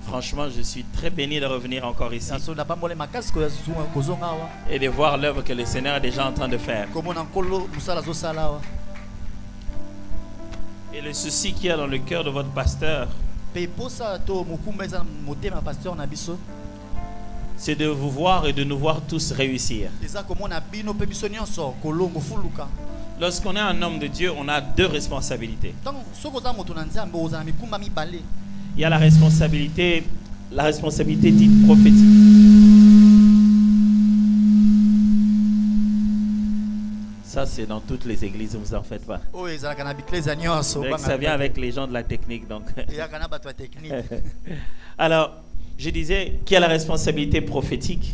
Franchement, je suis très béni de revenir encore ici et de voir l'œuvre que le Seigneur est déjà en train de faire. Et le souci qu'il y a dans le cœur de votre pasteur, c'est de vous voir et de nous voir tous réussir. Lorsqu'on est un homme de Dieu, on a deux responsabilités. Il y a la responsabilité dite prophétique. Ça, c'est dans toutes les églises, ne vous en faites pas. Donc, ça vient avec les gens de la technique. Donc. Alors, je disais qu'il y a la responsabilité prophétique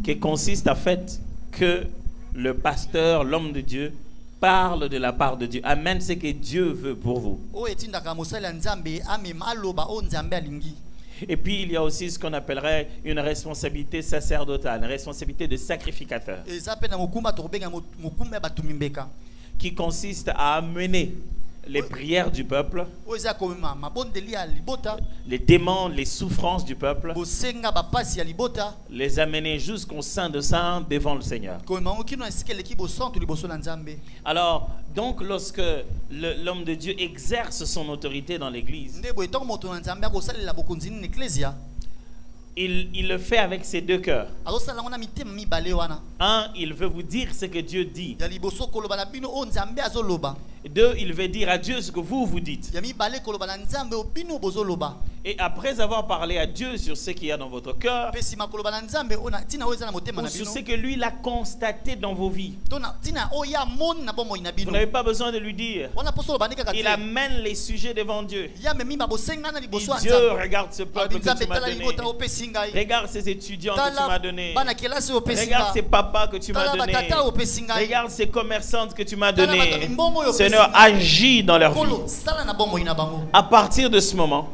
qui consiste à fait que le pasteur, l'homme de Dieu, parle de la part de Dieu. Amène ce que Dieu veut pour vous. Et puis il y a aussi ce qu'on appellerait une responsabilité sacerdotale, une responsabilité de sacrificateur, qui consiste à amener les prières du peuple, les démons, les souffrances du peuple, les amener jusqu'au sein de saints devant le Seigneur. Alors, donc lorsque l'homme de Dieu exerce son autorité dans l'église, il le fait avec ses deux cœurs. Un, il veut vous dire ce que Dieu dit. Deux, il veut dire à Dieu ce que vous dites. Et après avoir parlé à Dieu sur ce qu'il y a dans votre cœur, ou sur ce que lui l'a constaté dans vos vies, vous n'avez pas besoin de lui dire. Il amène les sujets devant Dieu. Dieu, regarde ce peuple que tu m'as donné. Regarde ces étudiants que tu m'as donné. Regarde ces papas que tu m'as donné. Regarde ces commerçantes que tu m'as donné. Seigneur, agis dans leur vie. À partir de ce moment,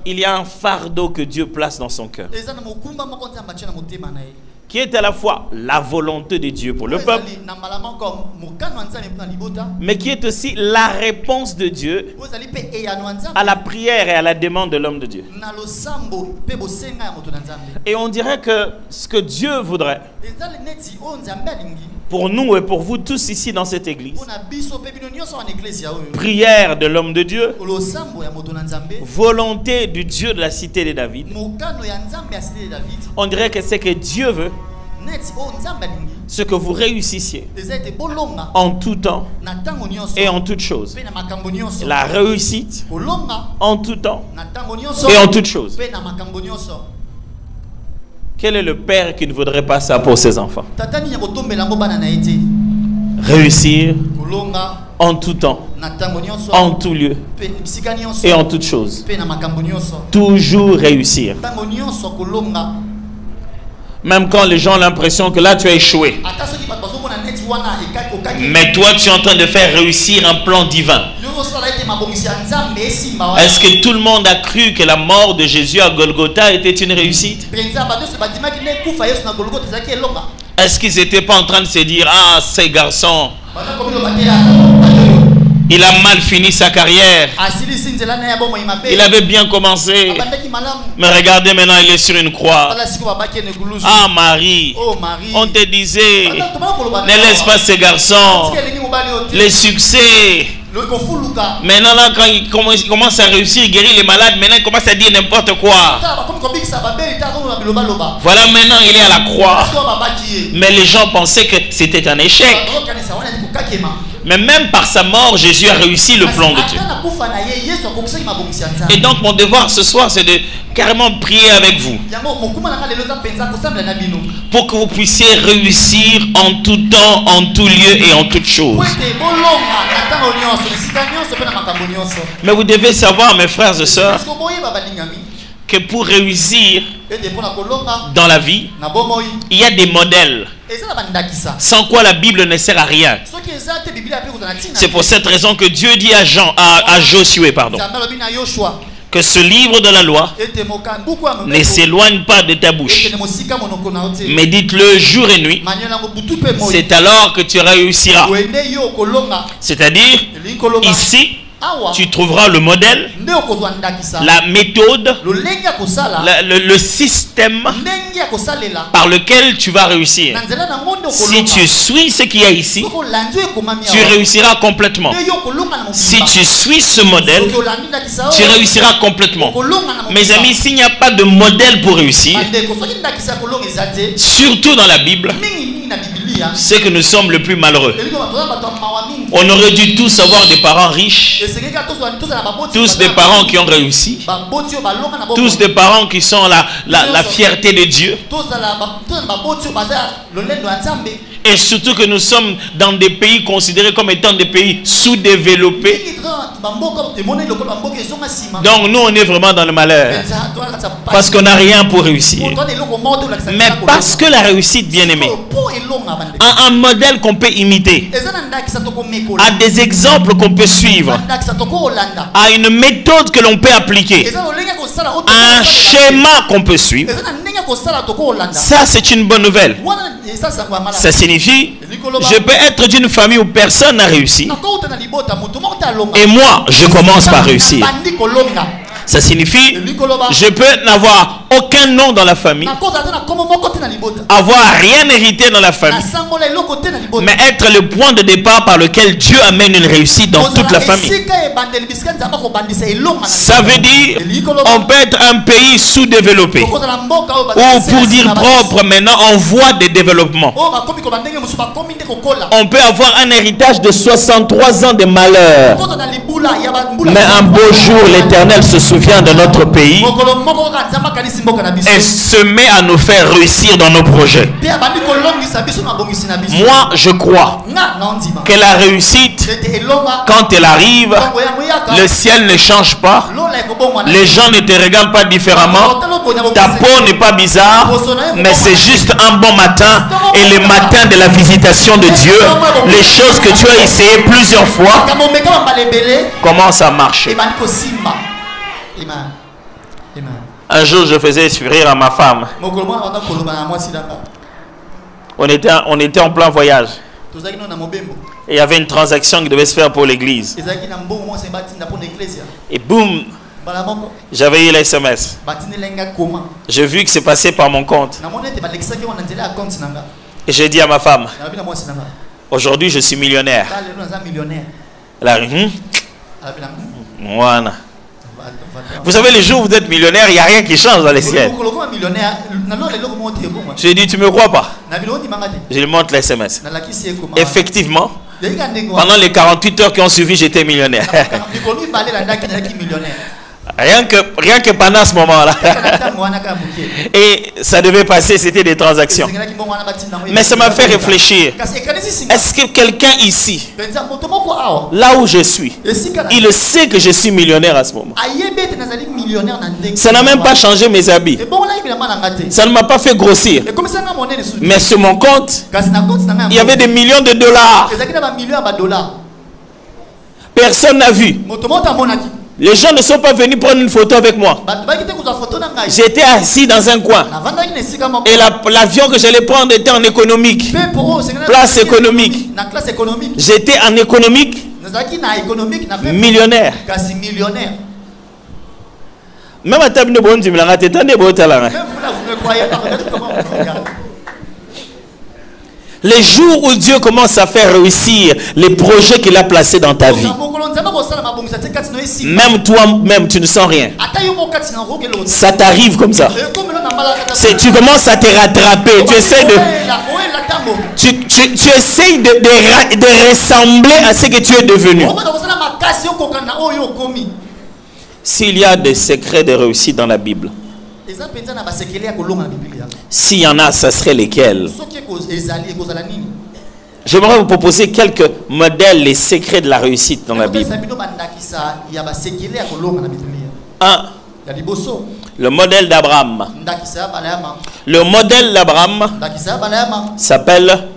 il y a un fardeau que Dieu place dans son cœur, qui est à la fois la volonté de Dieu pour le peuple, mais qui est aussi la réponse de Dieu à la prière et à la demande de l'homme de Dieu. Et on dirait que ce que Dieu voudrait pour nous et pour vous tous ici dans cette église, prière de l'homme de Dieu, volonté du Dieu de la cité de David, on dirait que c'est que Dieu veut, ce que vous réussissiez en tout temps et en toutes choses. La réussite en tout temps et en toutes choses. Quel est le père qui ne voudrait pas ça pour ses enfants? Réussir en tout temps, en tout lieu et en toutes choses. Toujours réussir. Même quand les gens ont l'impression que là tu as échoué, mais toi tu es en train de faire réussir un plan divin. Est-ce que tout le monde a cru que la mort de Jésus à Golgotha était une réussite? Est-ce qu'ils n'étaient pas en train de se dire, ah, ces garçons, il a mal fini sa carrière, il avait bien commencé, mais regardez maintenant il est sur une croix. Ah Marie, on te disait, ne laisse pas ces garçons, les succès. Maintenant là, quand il commence à réussir, il guérit les malades, maintenant il commence à dire n'importe quoi. Voilà, maintenant il est à la croix, mais les gens pensaient que c'était un échec. Mais même par sa mort, Jésus a réussi le plan de Dieu. Et donc mon devoir ce soir, c'est de carrément prier avec vous, pour que vous puissiez réussir en tout temps, en tout lieu et en toutes choses. Mais vous devez savoir, mes frères et sœurs, que pour réussir dans la vie, il y a des modèles sans quoi la Bible ne sert à rien. C'est pour cette raison que Dieu dit à Josué, que ce livre de la loi ne s'éloigne pas de ta bouche. Médite-le jour et nuit. C'est alors que tu réussiras. C'est-à-dire, ici, tu trouveras le modèle, la méthode, le système par lequel tu vas réussir. Si tu suis ce qu'il y a ici, tu réussiras complètement. Si tu suis ce modèle, tu réussiras complètement. Mes amis, s'il n'y a pas de modèle pour réussir, surtout dans la Bible, c'est que nous sommes le plus malheureux. On aurait dû tous avoir des parents riches, tous des parents qui ont réussi, tous des parents qui sont la fierté de Dieu. Et surtout que nous sommes dans des pays considérés comme étant des pays sous-développés. Donc nous on est vraiment dans le malheur. Parce qu'on n'a rien pour réussir. Mais parce que la réussite, bien aimée, a un modèle qu'on peut imiter, a des exemples qu'on peut suivre, a une méthode que l'on peut appliquer, a un schéma qu'on peut suivre, ça c'est une bonne nouvelle. Ça signifie, je peux être d'une famille où personne n'a réussi et moi je commence par réussir. Ça signifie, je peux n'avoir aucun nom dans la famille, avoir rien hérité dans la famille, mais être le point de départ par lequel Dieu amène une réussite dans toute la famille. Ça veut dire, on peut être un pays sous-développé, ou pour dire propre, maintenant on voit des développements. On peut avoir un héritage de 63 ans de malheur, mais un beau jour l'Éternel se souvient de notre pays et se met à nous faire réussir dans nos projets. Moi, je crois que la réussite, quand elle arrive, le ciel ne change pas, les gens ne te regardent pas différemment, ta peau n'est pas bizarre, mais c'est juste un bon matin, et le matin de la visitation de Dieu, les choses que tu as essayées plusieurs fois commencent à marcher. Un jour, je faisais rire à ma femme. On était en plein voyage. Et il y avait une transaction qui devait se faire pour l'église. Et boum, j'avais eu les SMS. J'ai vu que c'est passé par mon compte. Et j'ai dit à ma femme, aujourd'hui je suis millionnaire. Elle a dit, voilà. Vous savez, les jours où vous êtes millionnaire, il n'y a rien qui change dans les ciels. J'ai dit, tu me crois pas? Je lui montre les SMS. Effectivement, pendant les 48 heures qui ont suivi, j'étais millionnaire. Rien que pendant ce moment-là. Et ça devait passer, c'était des transactions. Mais ça m'a fait réfléchir. Est-ce que quelqu'un ici, là où je suis, il sait que je suis millionnaire à ce moment? Ça n'a même pas changé mes habits. Ça ne m'a pas fait grossir. Mais sur mon compte, il y avait des millions de dollars. Personne n'a vu. Les gens ne sont pas venus prendre une photo avec moi. J'étais assis dans un coin. Et l'avion que j'allais prendre était en économique. Place économique. J'étais en économique. Millionnaire. Même à table de bonne, tu me l'as raté. Les jours où Dieu commence à faire réussir les projets qu'il a placés dans ta vie, même toi-même, tu ne sens rien. Ça t'arrive comme ça. Tu commences à te rattraper. Tu essaies de ressembler à ce que tu es devenu. S'il y a des secrets de réussite dans la Bible, s'il y en a, ça serait lesquels? J'aimerais vous proposer quelques modèles, les secrets de la réussite dans la Bible. 1. Le modèle d'Abraham. Le modèle d'Abraham s'appelle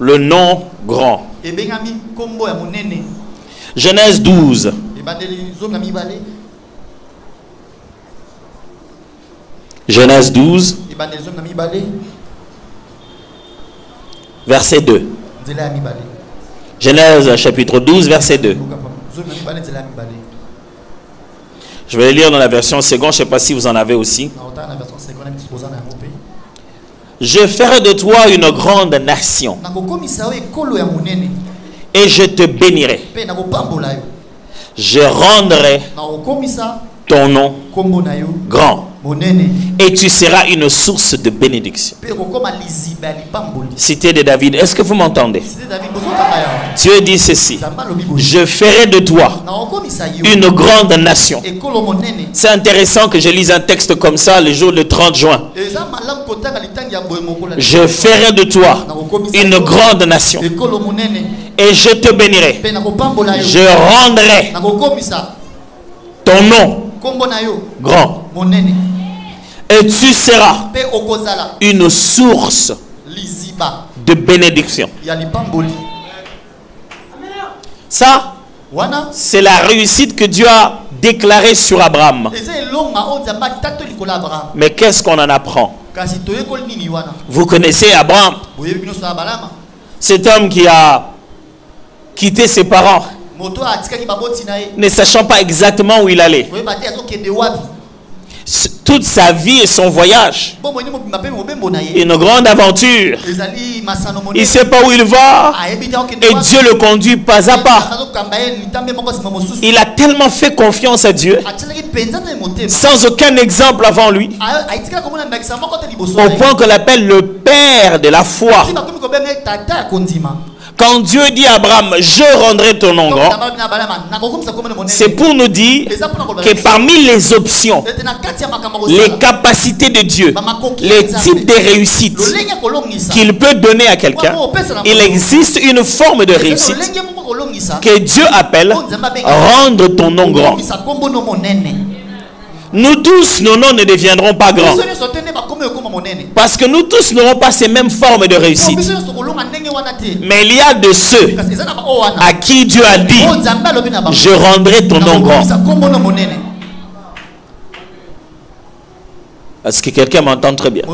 le nom grand. Genèse 12. Genèse 12, verset 2. Genèse chapitre 12, verset 2. Je vais lire dans la version seconde, je ne sais pas si vous en avez aussi. Je ferai de toi une grande nation et je te bénirai. Je rendrai ton nom grand et tu seras une source de bénédiction. Cité de David. Est-ce que vous m'entendez? Dieu dit ceci: je ferai de toi une grande nation. C'est intéressant que je lise un texte comme ça le jour du 30 juin. Je ferai de toi une grande nation et je te bénirai. Je rendrai ton nom grand et tu seras une source de bénédiction. Ça, c'est la réussite que Dieu a déclarée sur Abraham. Mais qu'est-ce qu'on en apprend? Vous connaissez Abraham, cet homme qui a quitté ses parents, ne sachant pas exactement où il allait. Toute sa vie et son voyage, une grande aventure. Il ne sait pas où il va et Dieu le conduit pas à pas. Il a tellement fait confiance à Dieu sans aucun exemple avant lui, au point qu'on l'appelle le père de la foi. Quand Dieu dit à Abraham, je rendrai ton nom grand, c'est pour nous dire que parmi les options, les capacités de Dieu, les types de réussite qu'il peut donner à quelqu'un, il existe une forme de réussite que Dieu appelle rendre ton nom grand. Nous tous, nos noms ne deviendront pas grands. Parce que nous tous n'aurons pas ces mêmes formes de réussite. Mais il y a de ceux à qui Dieu a dit, je rendrai ton nom grand. Est-ce que quelqu'un m'entend très bien?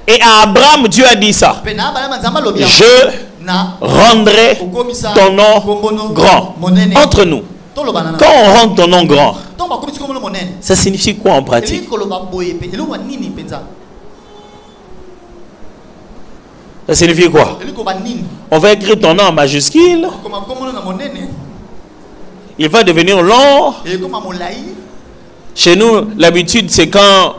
Et à Abraham, Dieu a dit ça. Je rendrai ton nom grand. Entre nous, quand on rend ton nom grand, ça signifie quoi en pratique? Ça signifie quoi? On va écrire ton nom en majuscule. Il va devenir long. Chez nous, l'habitude, c'est quand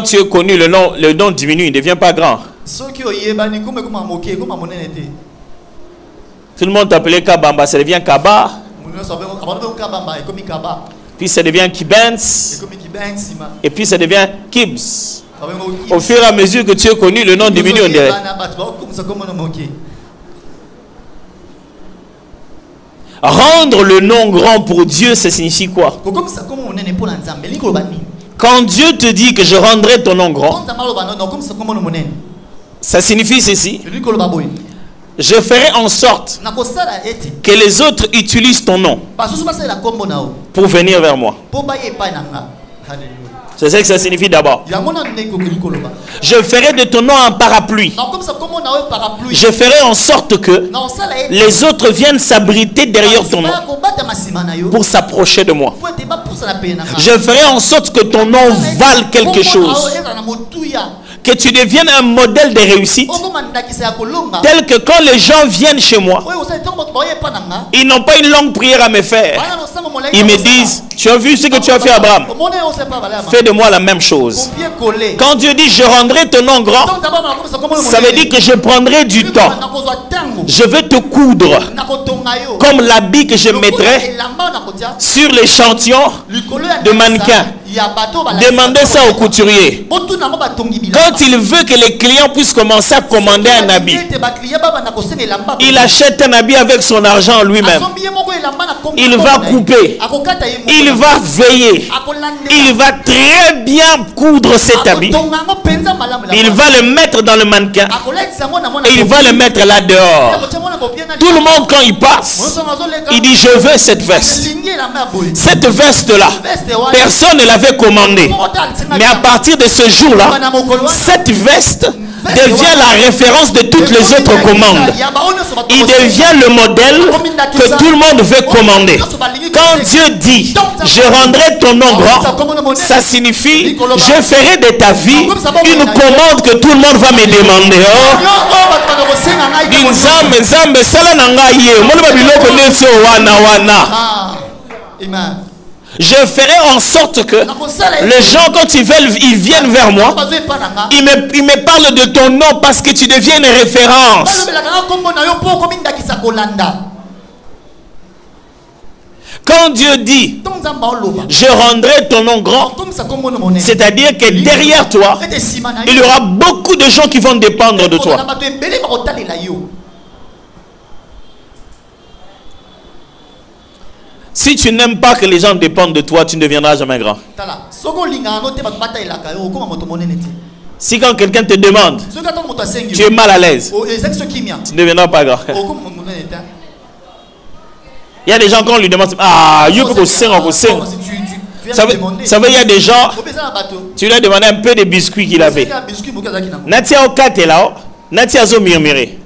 tu es connu, le nom diminue, il ne devient pas grand. Tout le monde t'appelait Kabamba, ça devient Kaba. Puis ça devient Kibens. Et puis ça devient Kibs. Au fur et à mesure que tu es connu, le nom diminue, on dirait. Rendre le nom grand pour Dieu, ça signifie quoi? Quand Dieu te dit que je rendrai ton nom grand, ça signifie ceci: je ferai en sorte que les autres utilisent ton nom pour venir vers moi. C'est ça que ça signifie d'abord. Je ferai de ton nom un parapluie. Je ferai en sorte que les autres viennent s'abriter derrière ton nom pour s'approcher de moi. Je ferai en sorte que ton nom vale quelque chose. Que tu deviennes un modèle de réussite, tel que quand les gens viennent chez moi, ils n'ont pas une longue prière à me faire. Ils me disent, tu as vu ce que tu as fait, Abraham? Fais de moi la même chose. Quand Dieu dit, je rendrai ton nom grand, ça veut dire que je prendrai du temps. Je vais te coudre comme l'habit que je mettrai sur l'échantillon de mannequin. Demandez ça au couturier. Quand il veut que les clients puissent commencer à commander un habit, il achète un habit avec son argent lui-même. Il va couper, il va veiller, il va très bien coudre cet habit. Il va le mettre dans le mannequin et il va le mettre là dehors. Tout le monde, quand il passe, il dit, je veux cette veste. Cette veste-là, personne ne l'avait commandée. Mais à partir de ce jour-là, cette veste devient la référence de toutes les autres commandes. Il devient le modèle que tout le monde veut commander. Quand Dieu dit, je rendrai ton nom grand, ça signifie, je ferai de ta vie une commande que tout le monde va me demander. Je ferai en sorte que les gens, quand ils viennent vers moi, ils me parlent de ton nom parce que tu deviens une référence. Quand Dieu dit, je rendrai ton nom grand, c'est-à-dire que derrière toi, il y aura beaucoup de gens qui vont dépendre de toi. Si tu n'aimes pas que les gens dépendent de toi, tu ne deviendras jamais grand. Si quand quelqu'un te demande, tu es mal à l'aise, tu ne deviendras pas grand. Il y a des gens quand on lui demande, ah, ça veut il y a des gens, tu lui as demandé un peu de biscuits qu'il avait. Natia Okate là, Natia zo murmuré.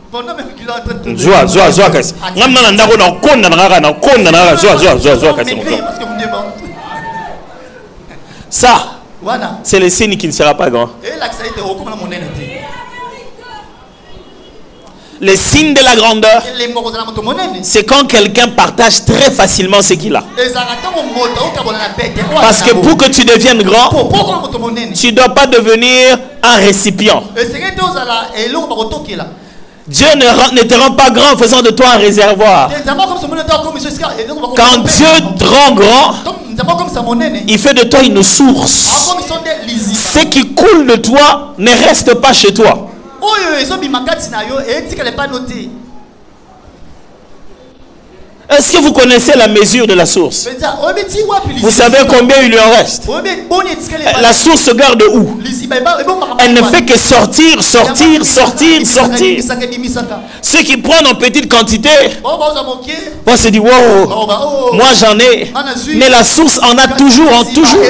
Ça, c'est le signe qui ne sera pas grand. Le signe de la grandeur, c'est quand quelqu'un partage très facilement ce qu'il a. Parce que pour que tu deviennes grand, tu ne dois pas devenir un récipient. Dieu ne te rend pas grand en faisant de toi un réservoir. Quand Dieu te rend grand, il fait de toi une source. Ce qui coule de toi ne reste pas chez toi. Est-ce que vous connaissez la mesure de la source? Vous savez combien il lui en reste? La source se garde où? Elle ne fait que sortir, sortir, sortir, sortir. Ceux qui prennent en petite quantité vont se dire, wow, moi j'en ai. Mais la source en a toujours, en toujours.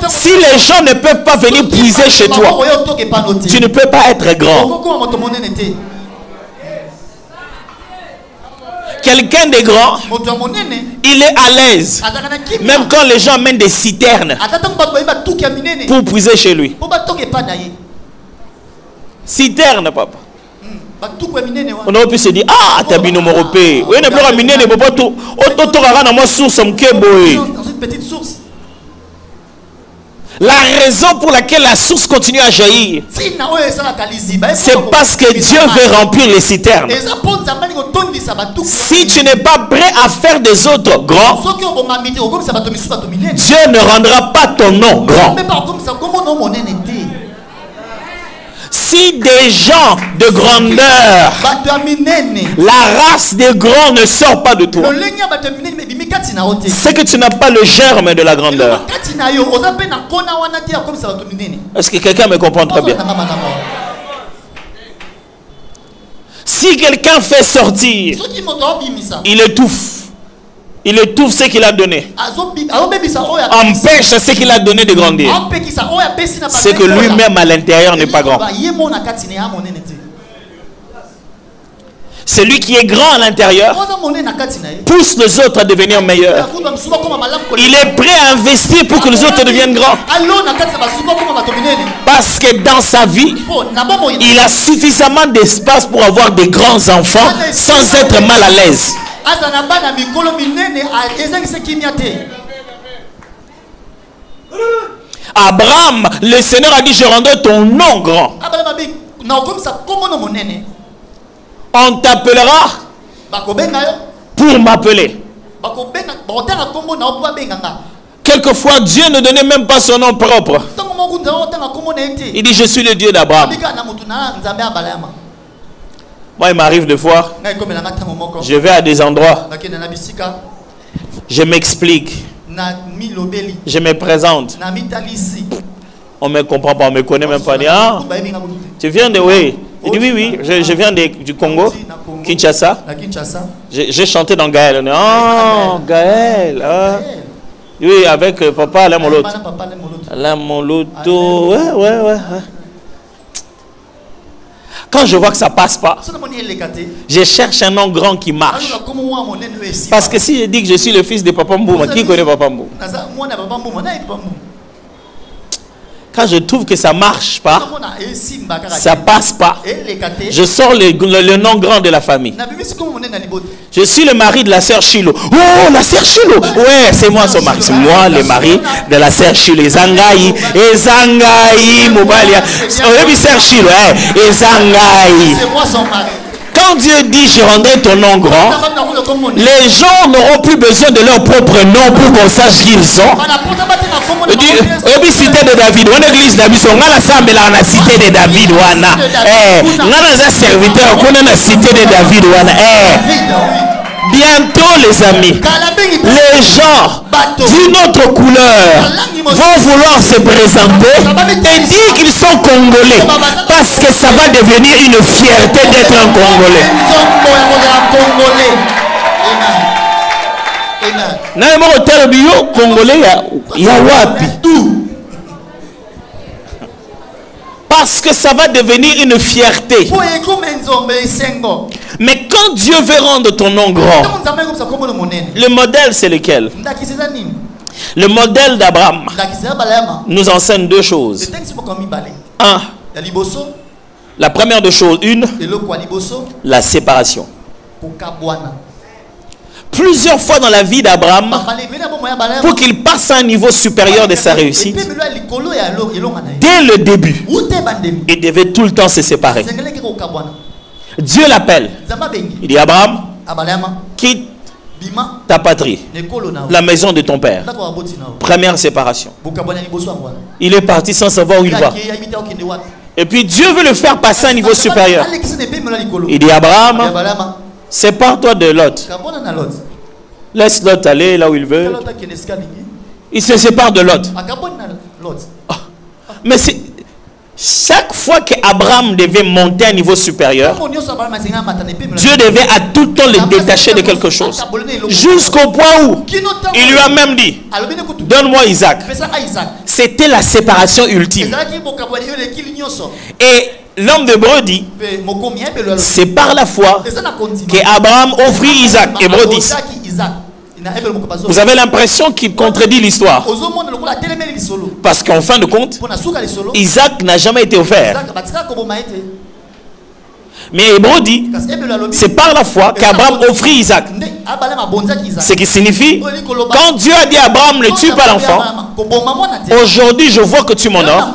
Si les gens ne peuvent pas venir puiser chez toi, tu ne peux pas être grand. Quelqu'un de grand, il est à l'aise. Même quand les gens amènent des citernes pour puiser chez lui. Citerne, papa. On aurait pu se dire, ah, t'as bien numéro P. Oui, ne peut pas miner, ne peut pas tout. Source, petite source. La raison pour laquelle la source continue à jaillir, c'est parce que Dieu veut remplir les citernes. Si tu n'es pas prêt à faire des autres grands, Dieu ne rendra pas ton nom grand. Si des gens de grandeur, la race des grands ne sort pas de toi, c'est que tu n'as pas le germe de la grandeur. Est-ce que quelqu'un me comprend très bien? Si quelqu'un fait sortir, il étouffe. Il étouffe ce qu'il a donné. Empêche ce qu'il a donné de grandir. C'est que lui-même à l'intérieur n'est pas grand. Celui qui est grand à l'intérieur pousse les autres à devenir meilleurs. Il est prêt à investir pour que les autres deviennent grands. Parce que dans sa vie, il a suffisamment d'espace pour avoir des grands enfants sans être mal à l'aise. Abraham, le Seigneur a dit, je rendrai ton nom grand. On t'appellera pour m'appeler. Quelquefois, Dieu ne donnait même pas son nom propre. Il dit, je suis le Dieu d'Abraham. Moi, il m'arrive des fois, je vais à des endroits, je m'explique, je me présente. On ne me comprend pas, on ne me connaît même pas. Ah, tu viens de où? Il dit oui, je viens du Congo, Kinshasa. J'ai chanté dans Gaël. Oh, Gaël. Ah. Oui, avec papa Alain Moloto. Alain Moloto, ouais. Quand je vois que ça passe pas, je cherche un nom grand qui marche. Parce que si je dis que je suis le fils de Papa Mbouma, qui connaît Papa Mbouma? Quand je trouve que ça marche pas, ça passe pas, je sors le nom grand de la famille. Je suis le mari de la sœur Chilo. Oh, la sœur Chilo. Ouais, c'est moi son mari. C'est moi le mari de la sœur Chilo. Ezangaï, Moubalia. Oh, sœur Chilo, Ezangaï. C'est moi son mari. Quand Dieu dit je rendrai ton nom grand, les gens n'auront plus besoin de leur propre nom pour qu'on sache qui ils sont. Il dit, cité de David, on église David, on a la salle la cité de David, on a un serviteur, on a la cité de David, bientôt les amis, les gens d'une autre couleur vont vouloir se présenter et dire qu'ils sont congolais parce que ça va devenir une fierté d'être un Congolais. Parce que ça va devenir une fierté. Mais quand Dieu veut rendre ton nom grand, le modèle c'est lequel? Le modèle d'Abraham nous enseigne deux choses. Un, la première des choses, la séparation. Plusieurs fois dans la vie d'Abraham, pour qu'il passe à un niveau supérieur de sa réussite, dès le début, il devait tout le temps se séparer. Dieu l'appelle. Il dit Abraham, quitte ta patrie, la maison de ton père. Première séparation. Il est parti sans savoir où il va. Et puis Dieu veut le faire passer à un niveau supérieur. Il dit Abraham, sépare-toi de Lot. Laisse Lot aller là où il veut. Il se sépare de Lot. Mais c'est chaque fois qu'Abraham devait monter à un niveau supérieur, Dieu devait à tout temps le détacher de quelque chose. Jusqu'au point où il lui a même dit, donne-moi Isaac. C'était la séparation ultime. Et l'homme d'Hébreu dit, c'est par la foi qu'Abraham offrit Isaac. Hébreu 10. Vous avez l'impression qu'il contredit l'histoire. Parce qu'en fin de compte, Isaac n'a jamais été offert. Mais Hébreu dit, c'est par la foi qu'Abraham offrit Isaac. Ce qui signifie, quand Dieu a dit à Abraham, ne tue pas l'enfant, aujourd'hui je vois que tu m'honores.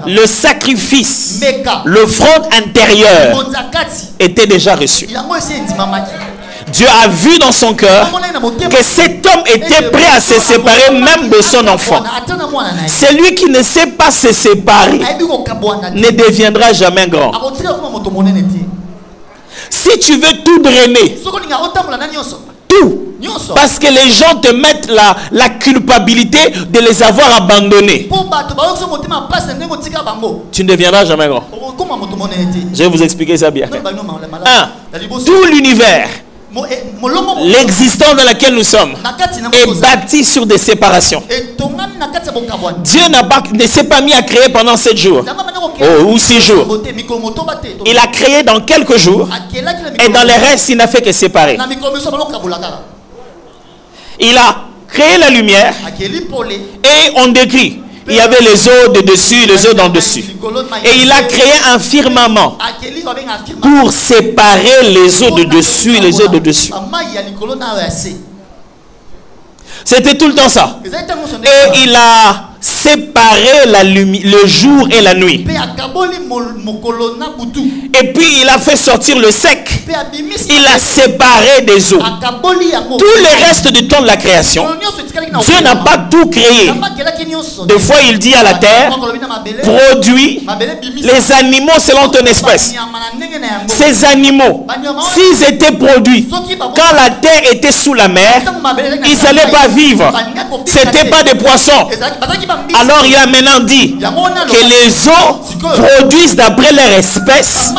Le sacrifice, l'offrande intérieure était déjà reçu. Dieu a vu dans son cœur que cet homme était prêt à se séparer même de son enfant. Celui qui ne sait pas se séparer ne deviendra jamais grand. Si tu veux tout drainer, tout, parce que les gens te mettent la culpabilité de les avoir abandonnés, tu ne deviendras jamais grand. Je vais vous expliquer ça bien. Tout l'univers, l'existence dans laquelle nous sommes est bâtie sur des séparations. Dieu ne s'est pas mis à créer pendant 7 jours ou 6 jours. Il a créé dans quelques jours et dans les restes il n'a fait que séparer. Il a créé la lumière et on décrit. Il y avait les eaux de dessus, les eaux d'en dessus. Et il a créé un firmament pour séparer les eaux de dessus et les eaux de dessus. C'était tout le temps ça. Et il a séparé le jour et la nuit. Et puis il a fait sortir le sec. Il a séparé des eaux. Tout le reste du temps de la création, Dieu n'a pas tout créé. Des fois il dit à la terre, produis les animaux selon ton espèce. Ces animaux, s'ils étaient produits quand la terre était sous la mer, ils n'allaient pas vivre. C'était pas des poissons. Alors il a maintenant dit que les eaux produisent d'après leur espèce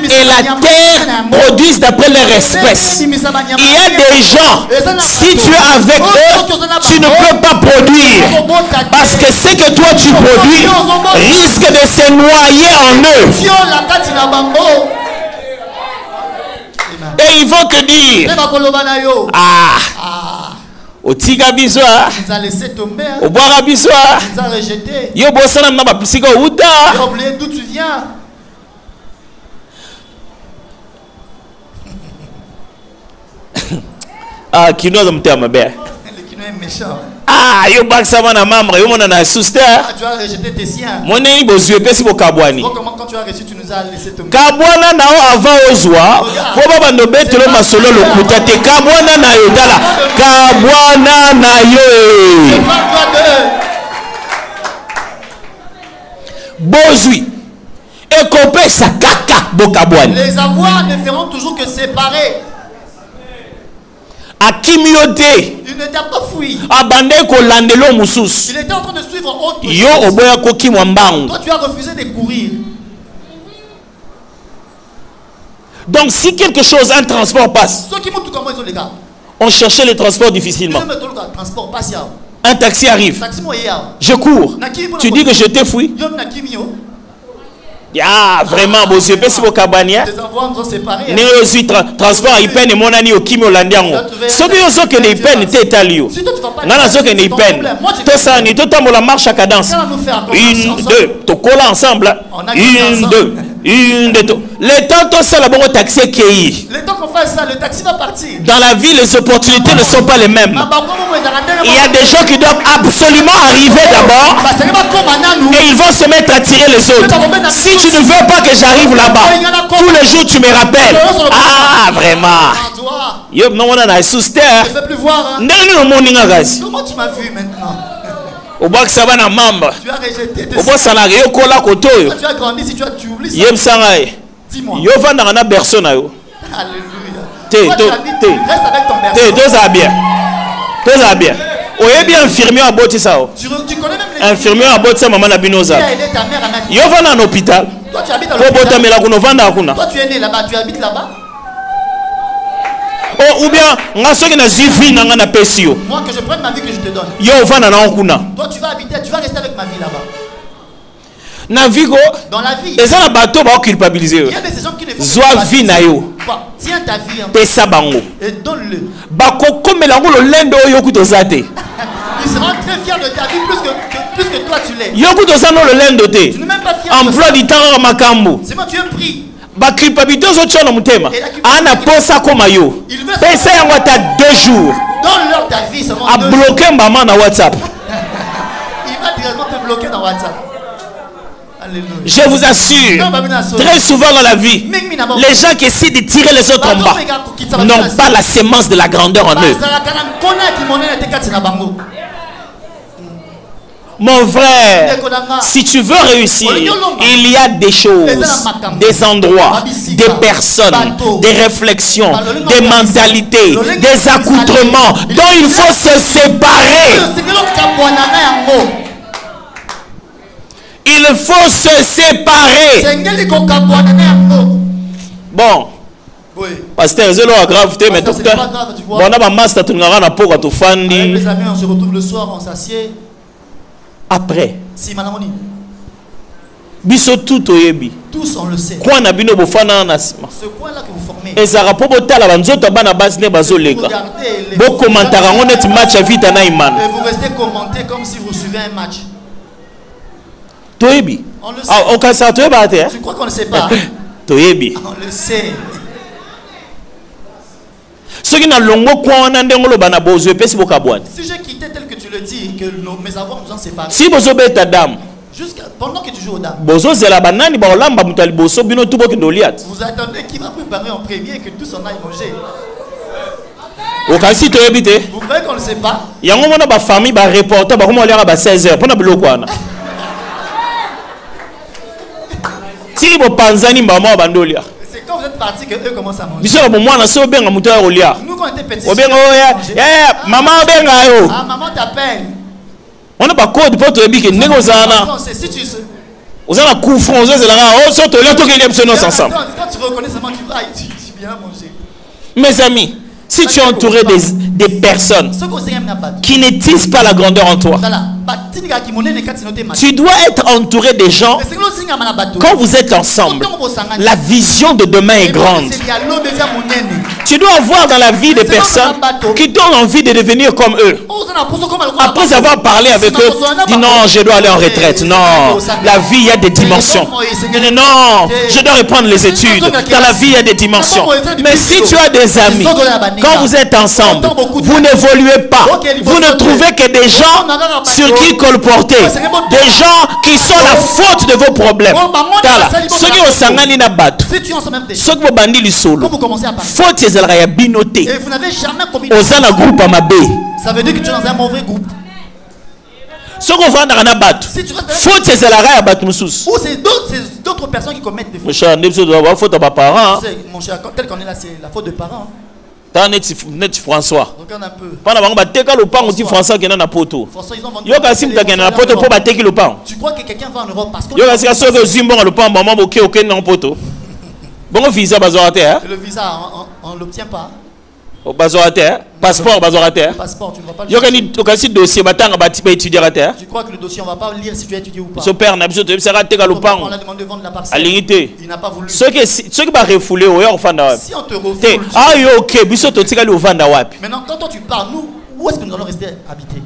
et la terre produise d'après leur espèce. Il y a des gens, si tu es avec eux, tu tu ne peux pas produire. Parce que ce que toi tu produis risque de se noyer en eux. Et ils vont te dire, otika biso obwaka biso yo bosana na bapisika outa d'où tu viens. Kino za mtema mabe. Le kino est méchant. Yo baksa na membre yo mona na suster. Tu as rejeté tes siens. Moni bozue pesi bo kabwani. Comment quand tu as reçu tu nous as laissé tomber. Kabwana nao avant ozwa po baba ndo betelo masolo lokuta te kabwana na yo dala. Kabwana na yo. Bozui. Ekopé sa kaka bo kabwani. Les avoirs ne feront toujours que séparer. Akimiote. Il ne t'a pas fui. Abande ko landelo musus. Il était en train de suivre autre chose. Yo oboya ko kimwambangu. Toi tu as refusé de courir. Donc si quelque chose, un transport passe. Ceux qui montent comment ils ont les gars. On cherchait les transports difficilement. Transport patient. Un taxi arrive. Je cours. Tu dis que je t'ai fui. Vraiment, bon, je peux si vous cabanier. Néo aussi transport il peine et mon ami au Kimi Hollandiango. Ce que les peines étaient talio. Nana ce que les peines. Tout ça, ni tout temps la marche à cadence. 1, 2, tu colles ensemble. 1, 2. Une de tout. Le temps tout ça, la bonne taxi qui. Le temps qu'on fasse ça, le taxi va partir. Dans la vie, les opportunités ne sont pas les mêmes. Il y a des gens qui doivent absolument arriver d'abord et ils vont se mettre à tirer les autres. Si tu ne veux pas que j'arrive là-bas, tous les jours tu me rappelles. Vraiment. Yo, non, on a sous terre. Je ne peux plus voir. Comment tu m'as vu maintenant? Tu as rejeté tes tu as grandi si tu as oublié ça. Dis-moi. Alléluia. Reste avec ton berceau. Bien infirmier à Boti Sao. Tu connais même les infirmier à Boti Sao maman Binoza. Yo vanda en hôpital. Toi tu habites à l'hôpital. Toi tu es né là-bas, tu habites là-bas. Ou bien moi que je prenne ma vie que je te donne. Yo vanda na okuna. Toi tu vas habiter, tu vas rester avec ma vie là-bas. Dans la vie, il y a des gens qui ne font pas vie na yo. Tiens ta vie en et donne-le. Ils seront très fiers de ta vie plus que toi tu l'es. Tu n'es même pas fier de ça. C'est moi tu es pris. Culpabilité ana posa koma yo. Pesa yango ata 2 jours. Donne-leur ta vie seulement. A bloquer maman na WhatsApp. Il va directement te bloquer dans WhatsApp. Je vous assure, très souvent dans la vie, les gens qui essaient de tirer les autres en bas n'ont pas la sémence de la grandeur en eux. Mon frère, si tu veux réussir, il y a des choses, des endroits, des personnes, des réflexions, des mentalités, des accoutrements dont il faut se séparer. Il faut se séparer. Bon. Pasteur, c'est la gravité, mais tout ça. Bon, on a master, tu n'as rien pour tout fandi. Les amis, on se retrouve le soir, on s'assied. Après. Si, madame, biso tout oyebi. Tous on le sait. Quoi na bino bofana na sima. Ce coin là que vous formez. Et ça rapport botala banzoto bana bas ne bazolega. Bo commentara on est match à vite na imana. Et vous restez commenter comme si vous suivez un match. Toyebi. On le sait. On ça tu crois qu'on ne sait pas. Toyebi. On le sait. Ce qui n'a longo quoi na ndengolo bana bozo pesi bokabwana. Si j'ai quitté tel que tu le dis que mes avoirs nous ont séparés. Si bozo beta dame. Jusqu'à pendant que tu joues aux dames. Bozo zela banani ba olamba mutali boso bino tubo kindoliat. Vous attendez qui va préparer en premier et que tous en aillent manger. Okasi to ebite. Vous croyez qu'on ne sait pas? Yango mona ba famille ba reporter ba komo lera ba 16h pona biloko wana. Si bo panzani ba mo bandolia. C'est quand vous êtes parti que eux commencent à manger. Biso bo mwana so benga mutoya olia. Nous quand on était petits. Obenga maman benga yo. Ah maman t'appelle. On a pas code pour te dire que négociana. Si tu sais. Vous avez un coup français c'est là oh surtout là tout qu'il y a besoin ensemble. Quand tu reconnais seulement tu vas tu bien manger. Mes amis, Si tu es entouré des personnes qui ne disent pas la grandeur en toi, tu dois être entouré des gens. Quand vous êtes ensemble, la vision de demain est grande. Tu dois avoir dans la vie des personnes qui donnent envie de devenir comme eux. Après avoir parlé avec eux, dis non, je dois aller en retraite. Non, la vie, il y a des dimensions. Non, je dois reprendre les études. Dans la vie, il y a des dimensions. Mais si tu as des amis, quand vous êtes ensemble, vous n'évoluez pas. Vous ne trouvez que des gens sur qui colporter. Des gens qui sont la faute de vos problèmes. Ceux qui ont sangani na bato, ceux qui ont bandi li solo, faute c'est la binoté. Et vous n'avez jamais commis de groupe à ma baie. Ça veut dire que tu es dans un mauvais groupe. Ce qu'on voit dans la batte, faute c'est la raille à battre moussous. Ou c'est d'autres personnes qui commettent des fautes. Mon cher, ne doit avoir faute à mes parents. Mon cher, tel qu'on est là, c'est la faute de parents. T'as net François. Regarde un peu. Pendant que tu as le pain, on dit François qui est dans la poteau. François, ils ont vendu. Yo kasim ta gagné la poteau pour battre le pain. Tu crois que quelqu'un va en Europe parce que yo kasi so que zimbo le pain maman OK dans poteau. Bon visa bazorater. Le visa on l'obtient pas. Au bazorater, passeport bazorater. Passeport, tu ne vas pas. Yo kasi dossier batanga ba étudier à terre. Tu crois que le dossier on va pas lire si tu étudies ou pas. Ce père n'a besoin de ça rater le pain. On a demandé de vendre la parcelle. Il n'a pas voulu. Ceux qui va refouler au fanda. Si on te refoule. Ah yo OK, biso to tika le vanda wapi. Maintenant quand toi tu pars, nous où est-ce que nous allons rester habiter?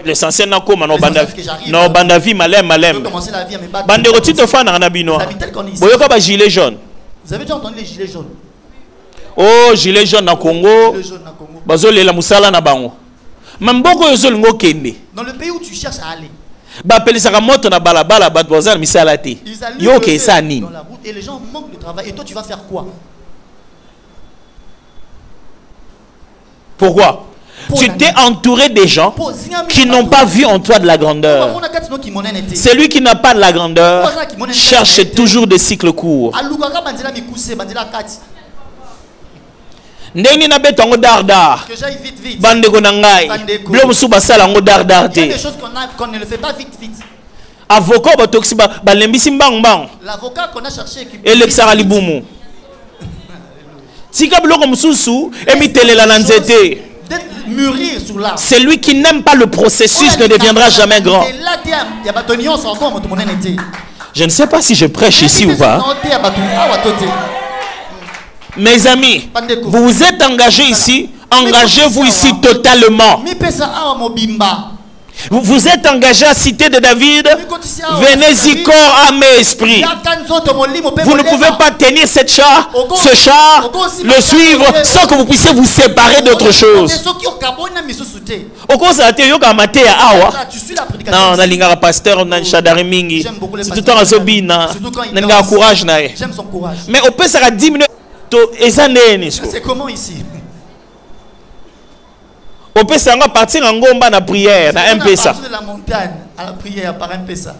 L'essentiel n'a comme non bandavi malem. Commencer la vie à me battre. Bandero tu te fanda na bino. Boyoka ba gilet jaune. Vous avez déjà entendu les gilets jaunes? Oh, gilet jaune na Congo. Bazole la musala na bango. Mamboko yozol ngo kende. Dans le pays où tu cherches à aller. Ba pelisaka moto na balabala bat bozal misala te. Yo ke ça ni. Dans la route et les gens manquent de travail et toi tu vas faire quoi? Pourquoi? Tu t'es entouré des gens qui n'ont pas vu en toi de la grandeur. Celui qui n'a pas de la grandeur cherche toujours des cycles courts. Ndenge na betongo dardar. Bande ko nangai. Blom suba sala ngo dardar te. Il y a des choses qu'on ne le fait pas vite. Avocat ba toksi ba lembisi mbang mbang. L'avocat qu'on a cherché qui Elexara libumu. Tika bloko mususu emitelela na nzete. Mûrir sur l'arbre. Celui qui n'aime pas le processus ne deviendra jamais grand. Je ne sais pas si je prêche ici ou pas. Mes amis, vous vous êtes engagés ici, engagez-vous ici totalement. Vous êtes engagé à Cité de David, venez-y corps, âme et esprit. Vous ne pouvez pas tenir ce char, le suivre sans que vous puissiez vous séparer d'autre chose. Au cause de pasteur, c'est tout le temps Zobina, courage. Mais au peu, ça va 10 minutes. C'est comment ici? On peut s'en partir en gomba na prière, na MPSA. De la montagne à la prière par MPSA.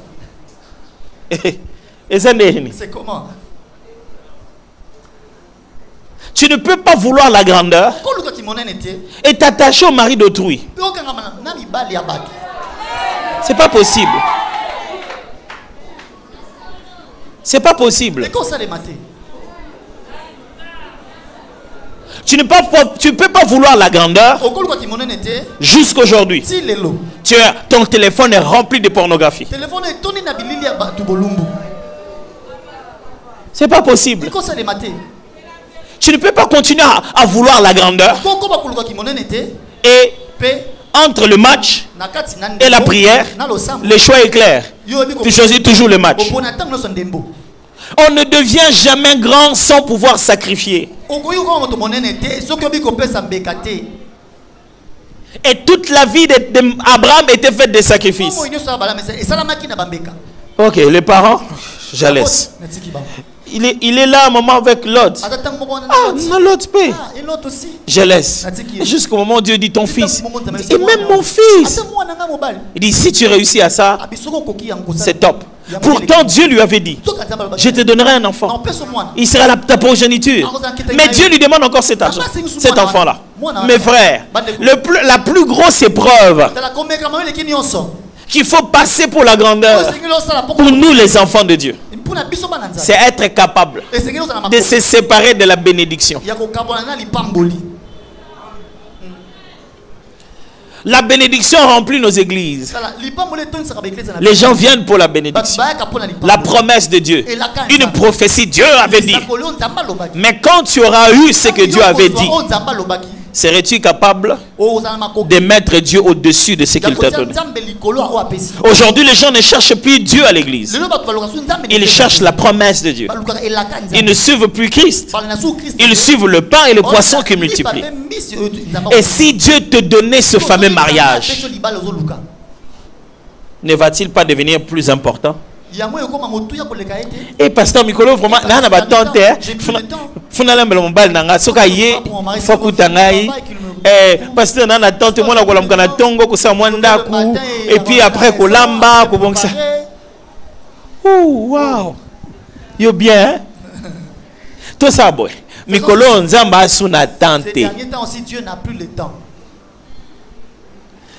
C'est comment? Tu ne peux pas vouloir la grandeur et t'attacher au mari d'autrui. C'est pas possible. C'est pas possible. Tu ne peux pas vouloir la grandeur jusqu'aujourd'hui. Ton téléphone est rempli de pornographie. C'est pas possible. Tu ne peux pas continuer à vouloir la grandeur. Et entre le match et la prière, le choix est clair. Tu choisis toujours le match. On ne devient jamais grand sans pouvoir sacrifier. Et toute la vie d'Abraham était faite de sacrifices. Ok, les parents, je laisse. Il est là à un moment avec Lot. Ah, non, Lot paie. Je laisse. Jusqu'au moment où Dieu dit ton fils. Et même mon fils. Il dit si tu réussis à ça, c'est top. Pourtant Dieu lui avait dit, je te donnerai un enfant. Il sera ta progéniture. Mais Dieu lui demande encore cet enfant-là. Mes frères, la plus grosse épreuve qu'il faut passer pour la grandeur, pour nous les enfants de Dieu, c'est être capable de se séparer de la bénédiction. La bénédiction remplit nos églises. Les gens viennent pour la bénédiction. La promesse de Dieu. Une prophétie, Dieu avait dit. Mais quand tu auras eu ce que Dieu avait dit, serais-tu capable de mettre Dieu au-dessus de ce qu'il t'a donné? Aujourd'hui, les gens ne cherchent plus Dieu à l'église. Ils cherchent la promesse de Dieu. Ils ne suivent plus Christ. Ils suivent le pain et le poisson qui multiplient. Et si Dieu te donnait ce fameux mariage, ne va-t-il pas devenir plus important? Et pasteur Mikolo, vraiment, là, on a tante, funalambela mobile nanga, soka ye, fokuta ngai. Pasteur, on a tante, moi, on a kolamba tongo, kusa mwandaku, et puis après kolamba, kubongsa. Oh, wow. Yo bien, hein? Tout ça, boy. Mikolo, nzamba asuna tante. Ces derniers temps aussi, Dieu n'a plus le temps.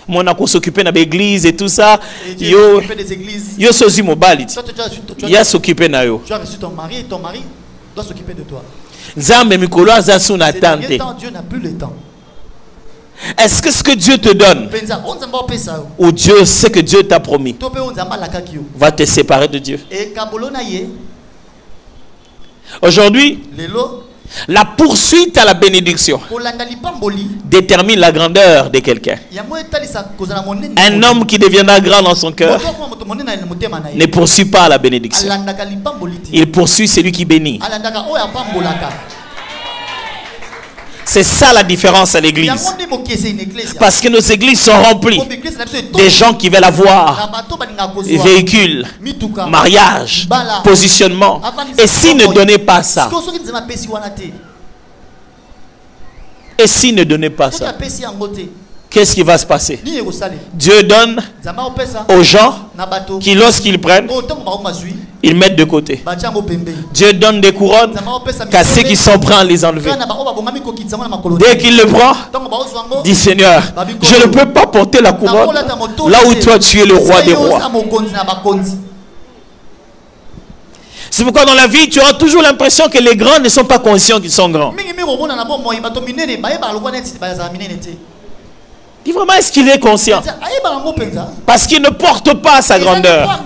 Mon a s'occuper de l'église et tout ça. Yo sozi mobile. Il a s'occuper na yo. Tu as reçu ton mari et ton mari doit s'occuper de toi. Nzambe mikolo azasu na tante. Dieu n'a plus le temps. Est-ce que ce que Dieu te donne ou Dieu, ce que Dieu t'a promis va te séparer de Dieu? Aujourd'hui, la poursuite à la bénédiction détermine la grandeur de quelqu'un. Un homme qui deviendra grand dans son cœur ne poursuit pas la bénédiction. Il poursuit celui qui bénit. C'est ça la différence à l'église. Parce que nos églises sont remplies des gens qui veulent avoir véhicules, mariage, positionnement. Et s'ils ne donnaient pas ça, qu'est-ce qui va se passer? Dieu donne aux gens qui, lorsqu'ils prennent, ils mettent de côté. Dieu donne des couronnes qu'à ceux qui sont prêts à les enlever. Dès qu'il le prend, dit Seigneur, je ne peux pas porter la couronne là où toi tu es le roi des rois. C'est pourquoi dans la vie, tu auras toujours l'impression que les grands ne sont pas conscients qu'ils sont grands. Dis vraiment, est-ce qu'il est conscient? Parce qu'il ne porte pas sa grandeur.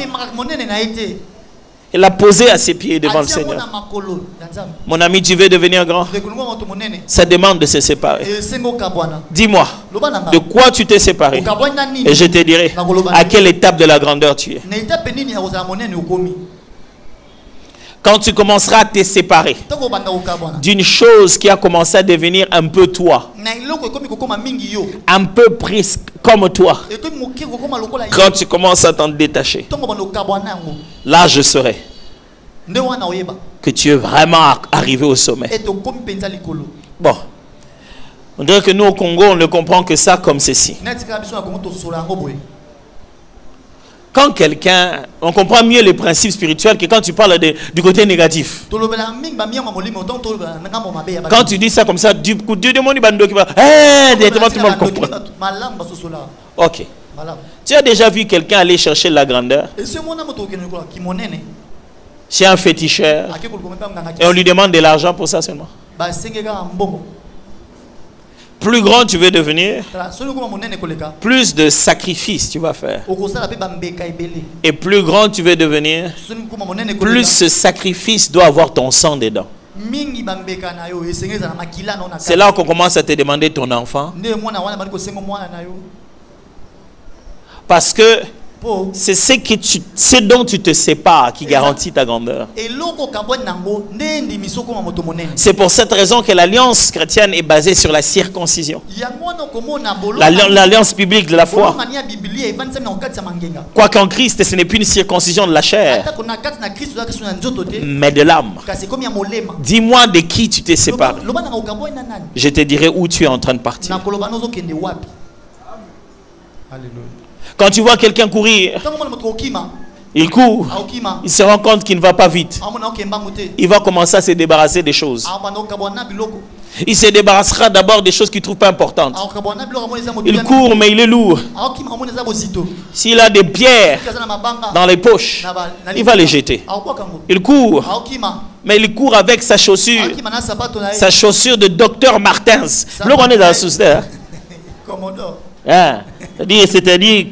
Il l'a posé à ses pieds devant le Seigneur. Mon ami, tu veux devenir grand? Ça demande de se séparer. Dis-moi, de quoi tu t'es séparé? Et je te dirai à quelle étape de la grandeur tu es. Quand tu commenceras à te séparer d'une chose qui a commencé à devenir un peu toi, un peu presque comme toi, quand tu commences à t'en détacher, là je saurai que tu es vraiment arrivé au sommet. Bon, on dirait que nous au Congo on ne comprend que ça comme ceci. Quand quelqu'un, on comprend mieux les principes spirituels que quand tu parles du côté négatif. Quand tu dis ça comme ça, du coup, Dieu demande qui va, directement tout le monde comprend. Ok. Tu as déjà vu quelqu'un aller chercher la grandeur chez un féticheur et on lui demande de l'argent pour ça seulement? Plus grand tu veux devenir, plus de sacrifices tu vas faire. Et plus grand tu veux devenir, plus ce sacrifice doit avoir ton sang dedans. C'est là qu'on commence à te demander ton enfant. Parce que c'est ce dont tu te sépares qui garantit ta grandeur. C'est pour cette raison que l'alliance chrétienne est basée sur la circoncision. L'alliance biblique de la foi. Quoi qu'en Christ, ce n'est plus une circoncision de la chair, mais de l'âme. Dis-moi de qui tu t'es séparé. Je te dirai où tu es en train de partir. Alléluia. Quand tu vois quelqu'un courir, il court, il se rend compte qu'il ne va pas vite. Il va commencer à se débarrasser des choses. Il se débarrassera d'abord des choses qu'il ne trouve pas importantes. Il court, mais il est lourd. S'il a des pierres dans les poches, il va les jeter. Il court, mais il court avec sa chaussure de docteur Martins. Là, on est dans la société. Hein? C'est-à-dire,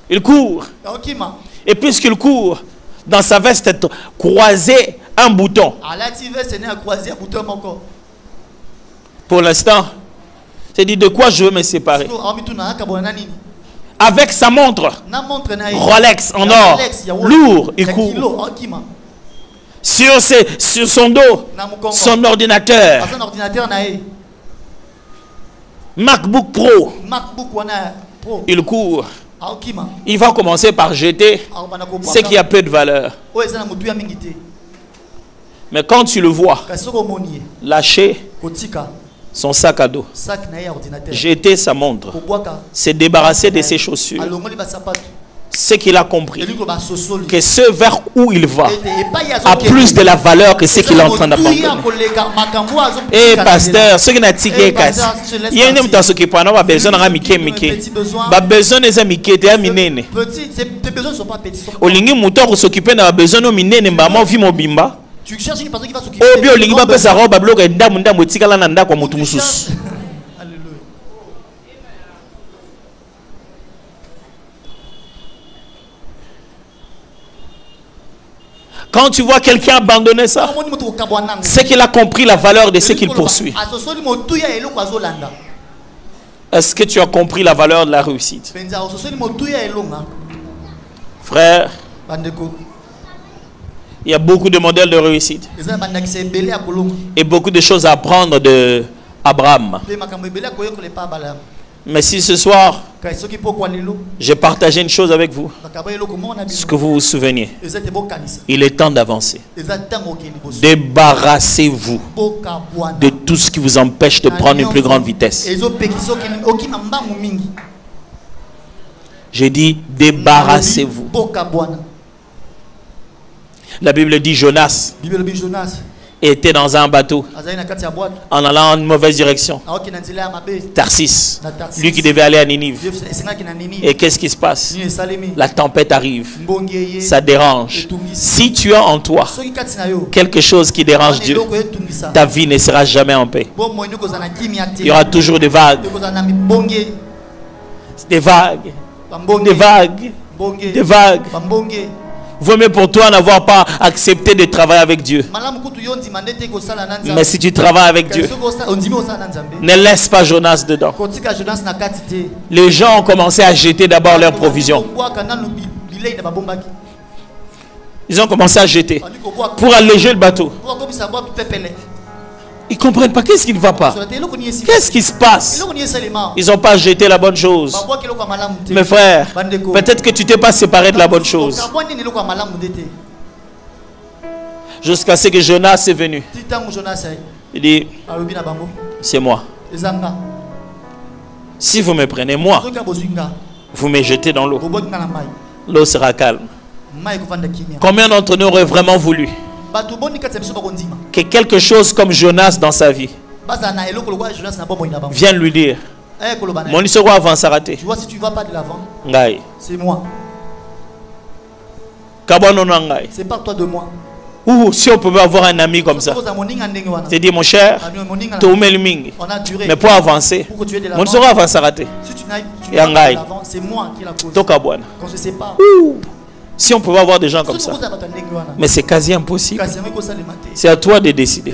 il court. Et puisqu'il court, dans sa veste est croisé un bouton. Pour l'instant, c'est dit de quoi je veux me séparer. Avec sa montre Rolex en or, lourd, il court. Sur son dos, son ordinateur. MacBook Pro. Il court. Il va commencer par jeter ce qui a peu de valeur. Mais quand tu le vois lâcher son sac à dos, jeter sa montre, se débarrasser de ses chaussures, ce qu'il a compris, que ce vers où il va a plus de la valeur que ce qu'il est en train d'abandonner. Et pasteur, ce qui n'a tiqué casse. Il y a une personne qui prend pas besoin de mike. Ba besoin des amis qui étaient minene. Olingi muto s'occuper na besoin no minene maman vi mobimba. Tu cherches une personne qui va s'occuper. Obi olingi ba pesa roba bloka ndamu ndamu tikala na ndako mutu mususu. Quand tu vois quelqu'un abandonner ça, c'est qu'il a compris la valeur de ce qu'il poursuit. Est-ce que tu as compris la valeur de la réussite? Frère, il y a beaucoup de modèles de réussite et beaucoup de choses à apprendre de Abraham. Mais si ce soir, j'ai partagé une chose avec vous, ce que vous vous souvenez, il est temps d'avancer. Débarrassez-vous de tout ce qui vous empêche de prendre une plus grande vitesse. J'ai dit, débarrassez-vous. La Bible dit Jonas était dans un bateau en allant en une mauvaise direction. Tarsis, lui qui devait aller à Ninive. Et qu'est-ce qui se passe? La tempête arrive. Ça dérange. Si tu as en toi quelque chose qui dérange Dieu, ta vie ne sera jamais en paix. Il y aura toujours des vagues. Des vagues. Des vagues. Des vagues. Vaut mieux pour toi n'avoir pas accepté de travailler avec Dieu. Mais si tu travailles avec Dieu, ne laisse pas Jonas dedans. Les gens ont commencé à jeter d'abord leurs provisions. Ils ont commencé à jeter pour alléger le bateau. Ils ne comprennent pas. Qu'est-ce qui ne va pas? Qu'est-ce qui se passe? Ils n'ont pas jeté la bonne chose. Mes frères, peut-être que tu t'es pas séparé de la bonne chose. Jusqu'à ce que Jonas est venu. Il dit, c'est moi. Si vous me prenez moi, vous me jetez dans l'eau. L'eau sera calme. Combien d'entre nous auraient vraiment voulu que quelque chose comme Jonas dans sa vie vienne lui dire, mon histoire avance à rater. Tu vois, si tu ne vas pas de l'avant, c'est moi. C'est pas toi de moi. Ou si on pouvait avoir un ami comme ça, c'est dire mon cher, mais pour avancer, mon histoire avance à rater. Si tu n'as pas de l'avant, c'est moi qui la cause. Qu'on se sépare. Si on pouvait avoir des gens comme ça, mais c'est quasi impossible. C'est à toi de décider.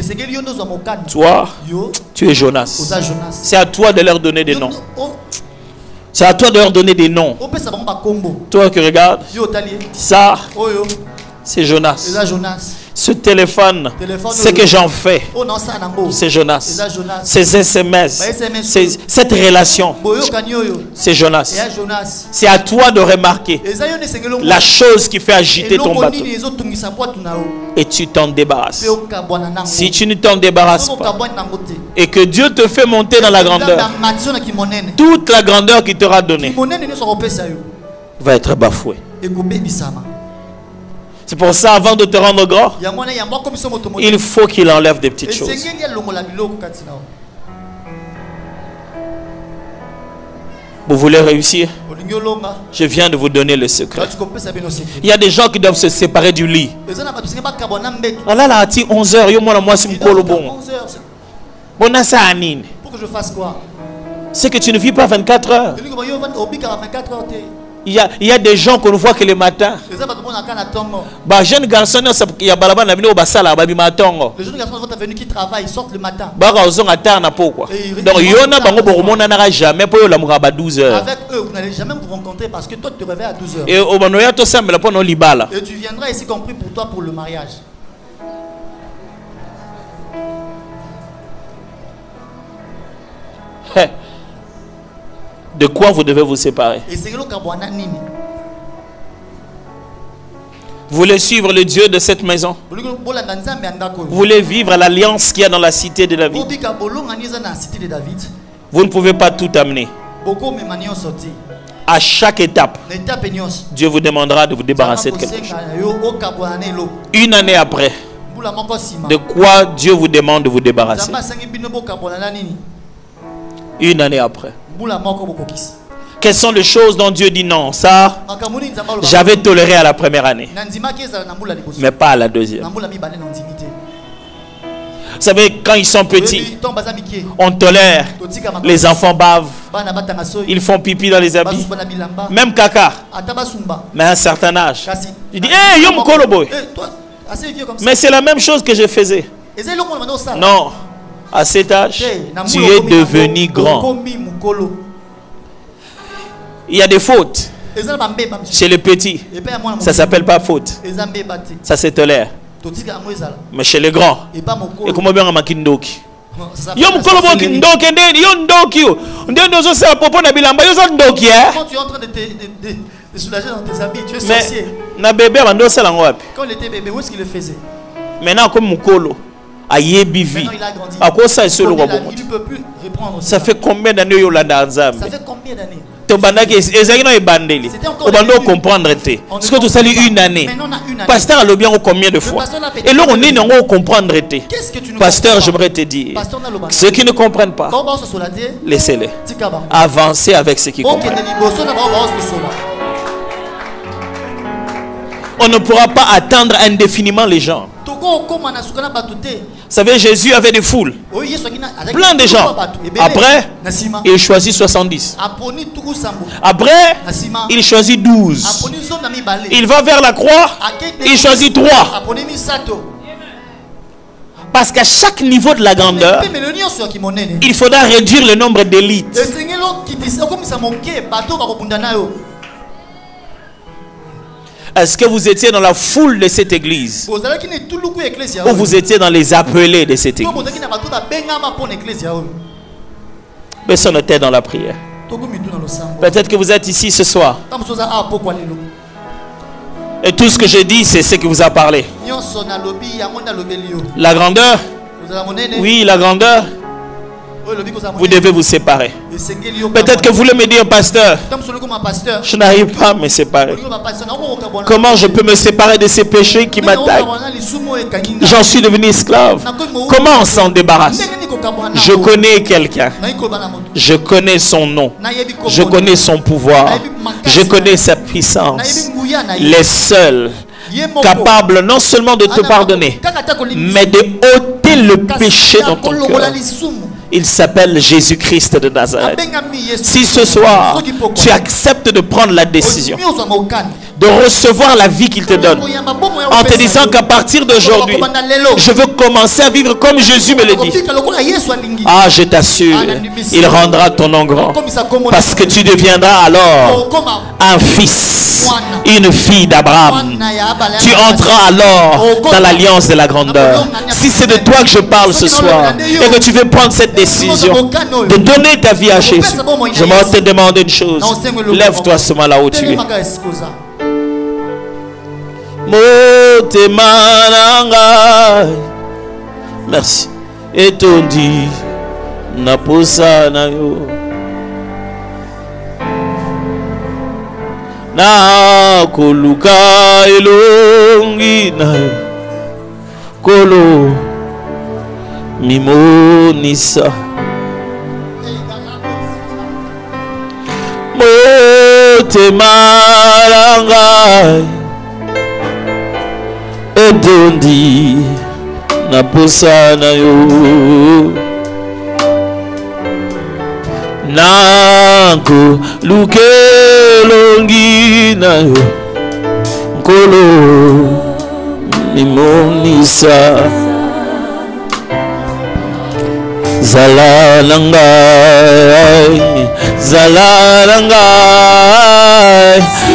Toi, tu es Jonas. C'est à toi de leur donner des noms. C'est à toi de leur donner des noms. Toi qui regardes, ça, c'est Jonas. Ce téléphone, ce que j'en fais, c'est Jonas. Ces SMS, cette relation, c'est Jonas. C'est à toi de remarquer la chose qui fait agiter ton bateau. Et tu t'en débarrasses. Si tu ne t'en débarrasses pas, et que Dieu te fait monter dans la grandeur, toute la grandeur qui t'aura donnée va être bafouée. C'est pour ça, avant de te rendre grand, il faut qu'il enlève des petites choses. Vous voulez réussir? Je viens de vous donner le secret. Il y a des gens qui doivent se séparer du lit. Ah là, là, 11h, Pour que je fasse quoi? C'est que tu ne vis pas 24 heures. Il y a des gens qu'on voit que le matin. Les jeunes garçons vont venir qui travaillent, ils sortent le matin. Donc jamais pour la avec eux, vous n'allez jamais vous rencontrer parce que toi tu te réveilles à 12h. Et tu viendras ici compris pour toi pour le mariage. De quoi vous devez vous séparer? Vous voulez suivre le Dieu de cette maison? Vous voulez vivre l'alliance qu'il y a dans la cité de David? Vous ne pouvez pas tout amener. À chaque étape, Dieu vous demandera de vous débarrasser de quelque chose. Une année après, de quoi Dieu vous demande de vous débarrasser? Une année après. Quelles sont les choses dont Dieu dit non? Ça, j'avais toléré à la première année, mais pas à la deuxième. Vous savez, quand ils sont petits, on tolère. Les enfants bavent. Ils font pipi dans les habits. Même caca. Mais à un certain âge, il dit, hey, yo mkolo boy. Mais c'est la même chose que je faisais. Non. À cet âge, tu es devenu grand. Il y a des fautes chez les petits. Ça ne s'appelle pas faute. Ça se tolère. Mais chez les grands, et comment bien on a kindoki. Quand tu es en train de soulager dans tes habits, tu es sorcier. Mais bébé, quand il était bébé, où est-ce qu'il le faisait? Maintenant, comme Mukolo. Il a quoi ça, il ne peut plus reprendre. Ça fait combien d'années Ça fait combien d'années? Comprendre ce que tu salues une année. Pasteur a le bien combien de fois? Et là on est non comprendre. Pasteur, j'aimerais te dire, ceux qui ne comprennent pas, laissez-les avancer avec ceux qui comprennent. On ne pourra pas attendre indéfiniment les gens. Vous savez, Jésus avait des foules, plein de gens. Après, il choisit 70. Après, il choisit 12. Il va vers la croix, il choisit 3. Parce qu'à chaque niveau de la grandeur, il faudra réduire le nombre d'élites. Est-ce que vous étiez dans la foule de cette église? Ou vous étiez dans les appelés de cette église? Personne n'était dans la prière. Peut-être que vous êtes ici ce soir. Et tout ce que je dis, c'est ce que vous a parlé. La grandeur. Oui, la grandeur. Vous devez vous séparer. Peut-être que vous voulez me dire, pasteur, je n'arrive pas à me séparer. Comment je peux me séparer de ces péchés qui m'attaquent? J'en suis devenu esclave. Comment on s'en débarrasse? Je connais quelqu'un. Je connais son nom. Je connais son pouvoir. Je connais sa puissance. Les seuls capables non seulement de te pardonner, mais de ôter le péché dans ton cœur. Il s'appelle Jésus-Christ de Nazareth. Si ce soir, tu acceptes de prendre la décision de recevoir la vie qu'il te donne, en te disant qu'à partir d'aujourd'hui, je veux commencer à vivre comme Jésus me le dit. Ah, je t'assure, il rendra ton nom grand. Parce que tu deviendras alors un fils, une fille d'Abraham. Tu entreras alors dans l'alliance de la grandeur. Si c'est de toi que je parle ce soir et que tu veux prendre cette décision de donner ta vie à Jésus, je vais te demander une chose. Lève-toi seulement là où tu es. Merci. Et ton dit na posa na yo na koluka elongi na kolo mimonisa motema nanga etondi na posa na yo Nango lukelongi na yo Nkolo mimonisa Zala nangai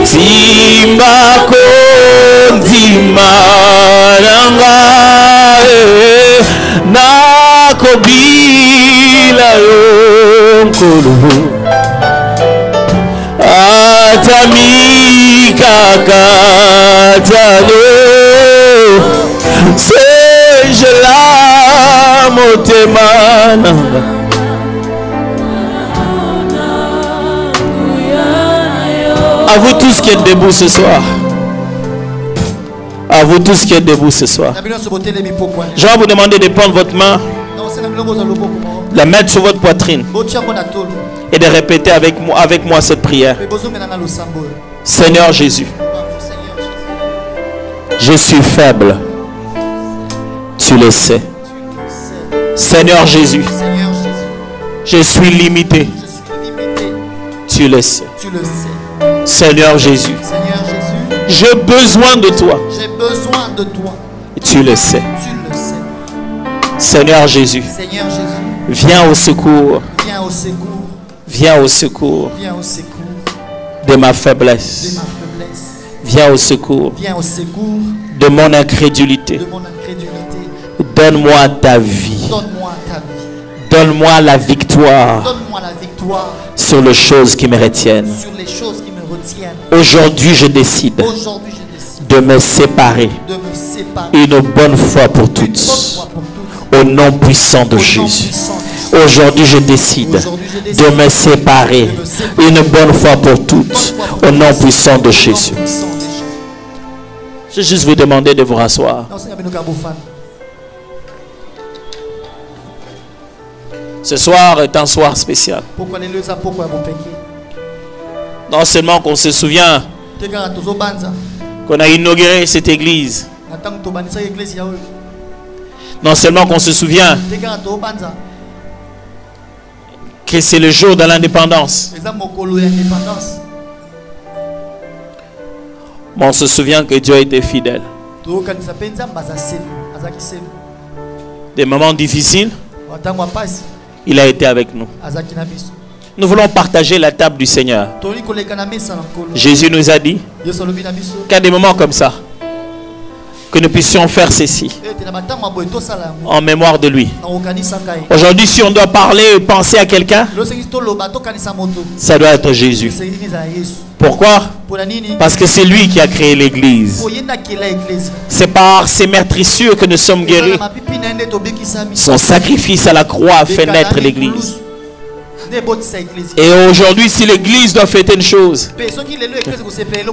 Simba kondima nangai Nakobila yo Nkolo Atamika katalo C'est la motema nanga À vous tous qui êtes debout ce soir. À vous tous qui êtes debout ce soir. Je vais vous demander de prendre votre main, la mettre sur votre poitrine et de répéter avec moi cette prière. Seigneur Jésus, je suis faible. Tu le sais. Seigneur Jésus, je suis limité. Tu le sais. Seigneur Jésus, j'ai besoin de toi. Tu le sais. Seigneur Jésus, viens au secours. Viens au secours de ma faiblesse. Viens au secours de mon incrédulité. Donne-moi ta vie. Donne-moi la victoire sur les choses qui me retiennent. Aujourd'hui, je décide de me séparer une bonne fois pour toutes. Au nom puissant de Jésus. Aujourd'hui, je décide de me séparer une bonne fois pour toutes. Au nom puissant de Jésus. Je vais juste vous demander de vous rasseoir. Ce soir est un soir spécial. Non seulement qu'on se souvient qu'on a inauguré cette église. Non seulement qu'on se souvient que c'est le jour de l'indépendance. Mais on se souvient que Dieu a été fidèle. Des moments difficiles, il a été avec nous. Nous voulons partager la table du Seigneur. Jésus nous a dit qu'à des moments comme ça, que nous puissions faire ceci en mémoire de lui. Aujourd'hui, si on doit parler et penser à quelqu'un, ça doit être Jésus. Pourquoi? Parce que c'est lui qui a créé l'église. C'est par ses meurtrissures que nous sommes guéris. Son sacrifice à la croix a fait naître l'église. Et aujourd'hui, si l'église doit fêter une chose,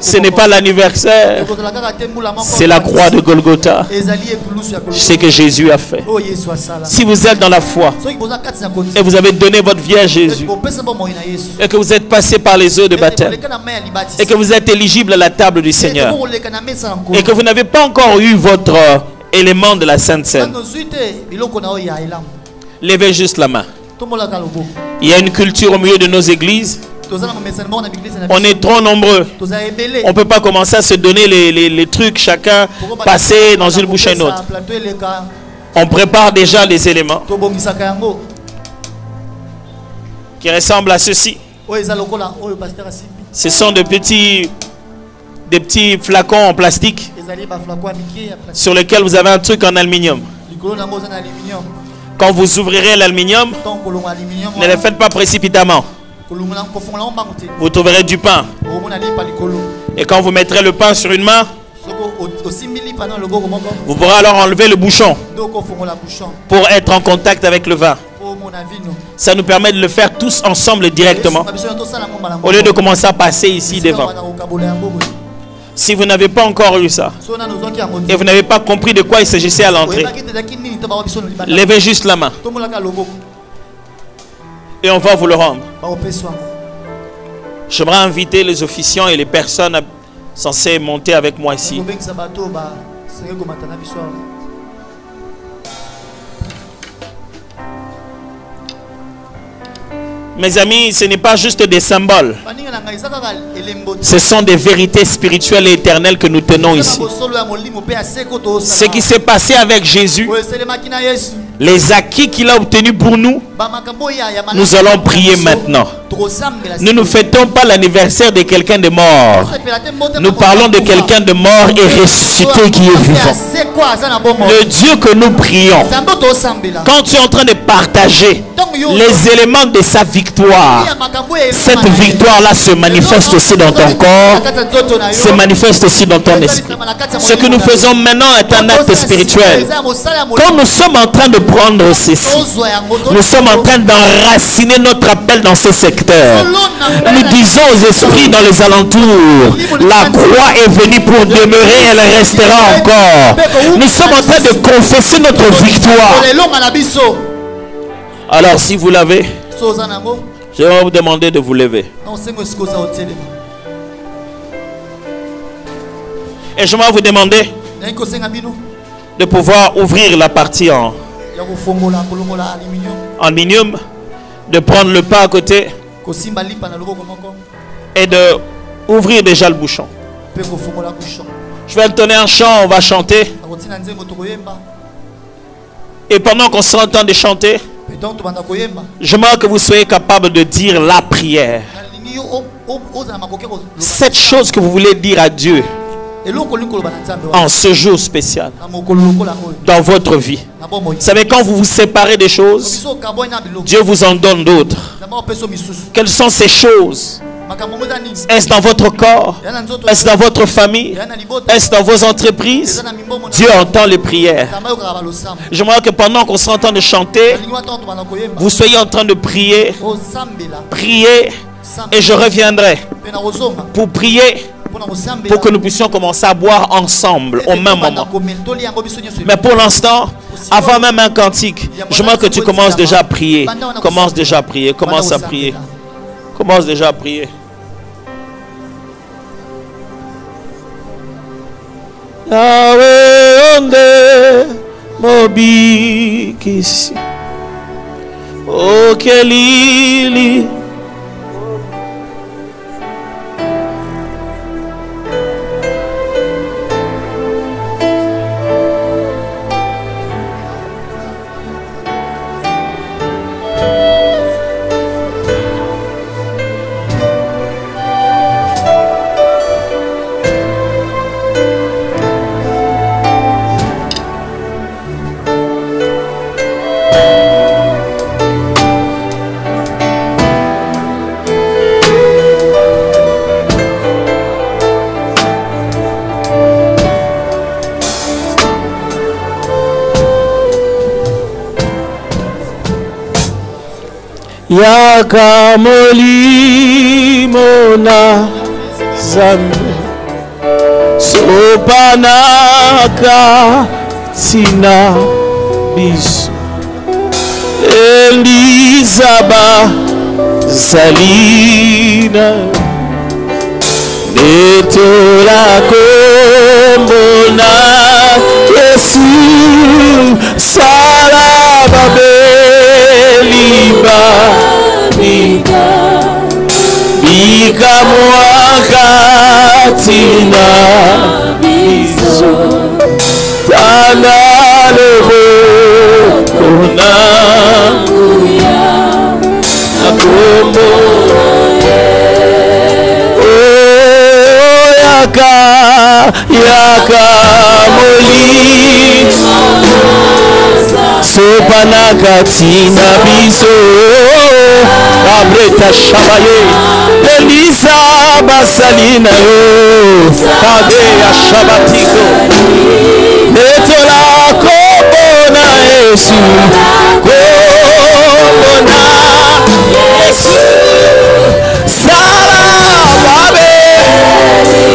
ce n'est pas l'anniversaire, c'est la croix de Golgotha. C'est ce que Jésus a fait. Si vous êtes dans la foi et vous avez donné votre vie à Jésus et que vous êtes passé par les eaux de baptême et que vous êtes éligible à la table du Seigneur et que vous n'avez pas encore eu votre élément de la Sainte Seine, levez juste la main. Il y a une culture au milieu de nos églises. On est trop nombreux. On ne peut pas commencer à se donner les trucs, chacun passer dans une bouche à une autre. On prépare déjà les éléments qui ressemblent à ceci. Ce sont de petits flacons en plastique sur lesquels vous avez un truc en aluminium. Quand vous ouvrirez l'aluminium, ne le faites pas précipitamment. Vous trouverez du pain. Et quand vous mettrez le pain sur une main, vous pourrez alors enlever le bouchon pour être en contact avec le vin. Ça nous permet de le faire tous ensemble directement, au lieu de commencer à passer ici devant. Si vous n'avez pas encore eu ça et vous n'avez pas compris de quoi il s'agissait à l'entrée, levez juste la main et on va vous le rendre. J'aimerais inviter les officiants et les personnes censées monter avec moi ici. Mes amis, ce n'est pas juste des symboles. Ce sont des vérités spirituelles et éternelles que nous tenons ici. Ce qui s'est passé avec Jésus, les acquis qu'il a obtenus pour nous, nous allons prier maintenant. Nous ne fêtons pas l'anniversaire de quelqu'un de mort. Nous parlons de quelqu'un de mort et ressuscité qui est vivant. Le Dieu que nous prions, quand tu es en train de partager les éléments de sa victoire, cette victoire-là se manifeste aussi dans ton corps, se manifeste aussi dans ton esprit. Ce que nous faisons maintenant est un acte spirituel. Quand nous sommes en train de prendre ceci, nous sommes en train d'enraciner notre appel dans ce secteur. Nous disons aux esprits dans les alentours, la croix est venue pour demeurer, elle restera encore. Nous sommes en train de confesser notre victoire. Alors si vous l'avez, je vais vous demander de vous lever. Et je vais vous demander de pouvoir ouvrir la partie en aluminium, de prendre le pas à côté et de ouvrir déjà le bouchon. Je vais entonner un chant, on va chanter. Et pendant qu'on sera en train de chanter, j'aimerais que vous soyez capable de dire la prière. Cette chose que vous voulez dire à Dieu en ce jour spécial dans votre vie. Vous savez, quand vous vous séparez des choses, Dieu vous en donne d'autres. Quelles sont ces choses? Est-ce dans votre corps? Est-ce dans votre famille? Est-ce dans vos entreprises? Dieu entend les prières. J'aimerais que pendant qu'on sera en train de chanter, vous soyez en train de prier. Priez et je reviendrai pour prier, pour que nous puissions commencer à boire ensemble au même moment. Mais pour l'instant, avant même un cantique, j'aimerais que tu commences déjà à prier. Commence déjà à prier. Commence à prier. Commence déjà à prier. Yahweh onde mobikisi okelili Yakamolimo na zambe sopanaka tina biso Elizaba Salina netola kombona Yesu salaba beliba Bika mwakatina biso Tana lebo kona Nakombo Yaka moli Sopanaka tina biso Abreta shabaye Elisa basalina yo Kade ya shabatiko Netola kobona Yesu Kobona Yesu Sala babe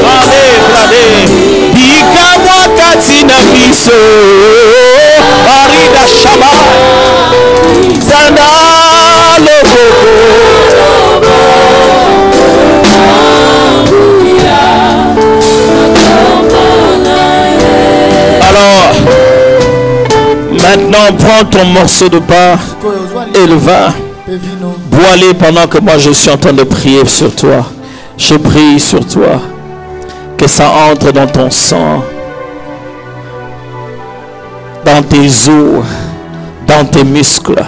Babe brade Bika wakati na biso Arida shaba Zanda logo Alors, maintenant prends ton morceau de pain et le vin. Bois-les pendant que moi je suis en train de prier sur toi. Je prie sur toi. Que ça entre dans ton sang, dans tes os, dans tes muscles.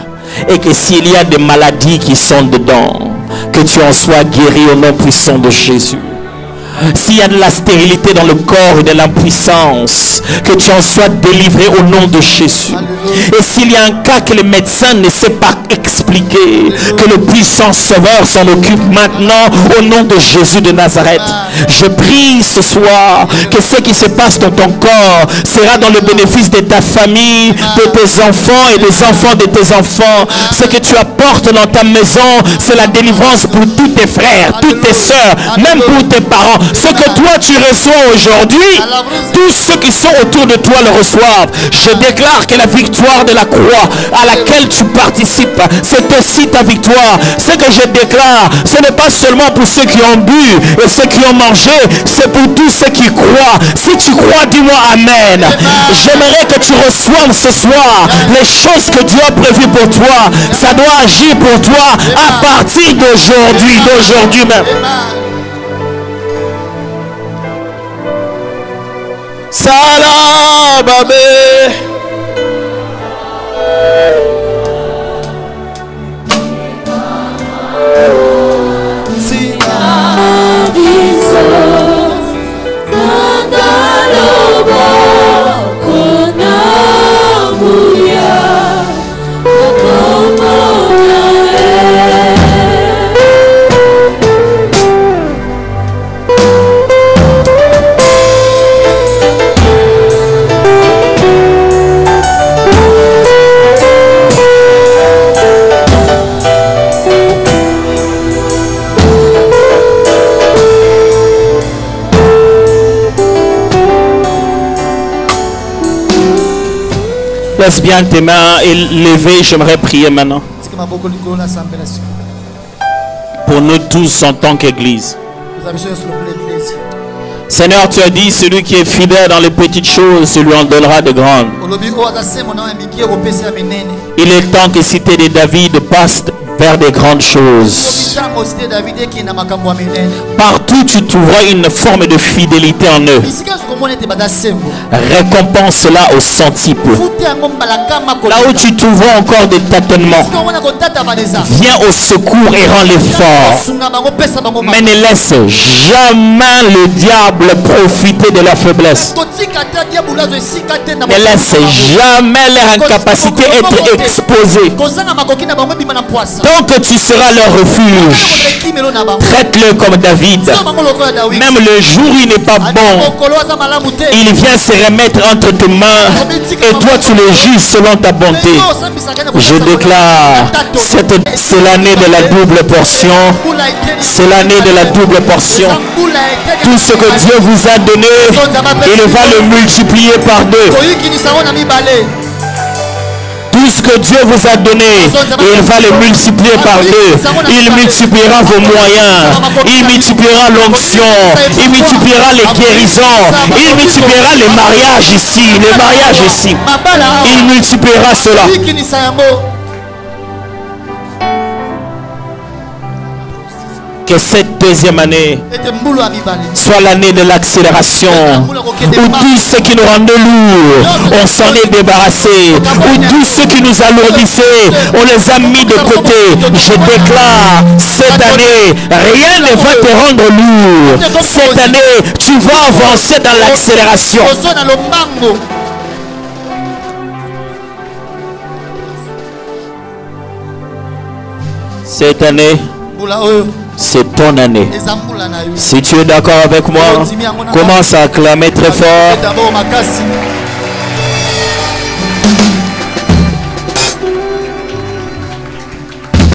Et que s'il y a des maladies qui sont dedans, que tu en sois guéri au nom puissant de Jésus. S'il y a de la stérilité dans le corps et de l'impuissance, que tu en sois délivré au nom de Jésus. Et s'il y a un cas que le médecin ne sait pas expliquer, que le puissant Sauveur s'en occupe maintenant au nom de Jésus de Nazareth. Je prie ce soir que ce qui se passe dans ton corps sera dans le bénéfice de ta famille, de tes enfants et des enfants de tes enfants. Ce que tu apportes dans ta maison, c'est la délivrance pour tous tes frères, toutes tes soeurs, même pour tes parents. Ce que toi tu reçois aujourd'hui, tous ceux qui sont autour de toi le reçoivent. Je déclare que la victoire de la croix à laquelle tu participes, c'est aussi ta victoire. Ce que je déclare, ce n'est pas seulement pour ceux qui ont bu et ceux qui ont mangé, c'est pour tous ceux qui croient. Si tu crois, dis-moi Amen. J'aimerais que tu reçoives ce soir les choses que Dieu a prévues pour toi. Ça doit agir pour toi à partir d'aujourd'hui même. Salam Amen. Laisse bien tes mains élevées, j'aimerais prier maintenant. Pour nous tous en tant qu'Église. Seigneur, tu as dit, celui qui est fidèle dans les petites choses, celui en donnera de grandes. Il est temps que cité de David passe vers des grandes choses. Partout tu trouveras une forme de fidélité en eux. Récompense-la au centuple. Là où tu trouveras encore des tâtonnements, viens au secours et rends-les forts. Mais ne laisse jamais le diable profiter de leur faiblesse. Ne laisse jamais leur incapacité être exposée. Tant que tu seras leur refuge, traite-le comme David. Même le jour où il n'est pas bon, il vient se remettre entre tes mains et toi tu le juges selon ta bonté. Je déclare, c'est l'année de la double portion. C'est l'année de la double portion. Tout ce que Dieu vous a donné, il va le multiplier par deux. Tout ce que Dieu vous a donné, il va le multiplier par deux. Il multipliera vos moyens. Il multipliera l'onction. Il multipliera les guérisons. Il multipliera les mariages ici. Les mariages ici. Il multipliera cela. Que cette deuxième année soit l'année de l'accélération, où tous ceux qui nous rendaient lourds, on s'en est débarrassé, où tous ceux qui nous alourdissaient, on les a mis de côté. Je déclare, cette année, rien ne va te rendre lourd. Cette année, tu vas avancer dans l'accélération. Cette année, c'est ton année. Si tu es d'accord avec moi, commence à acclamer très fort.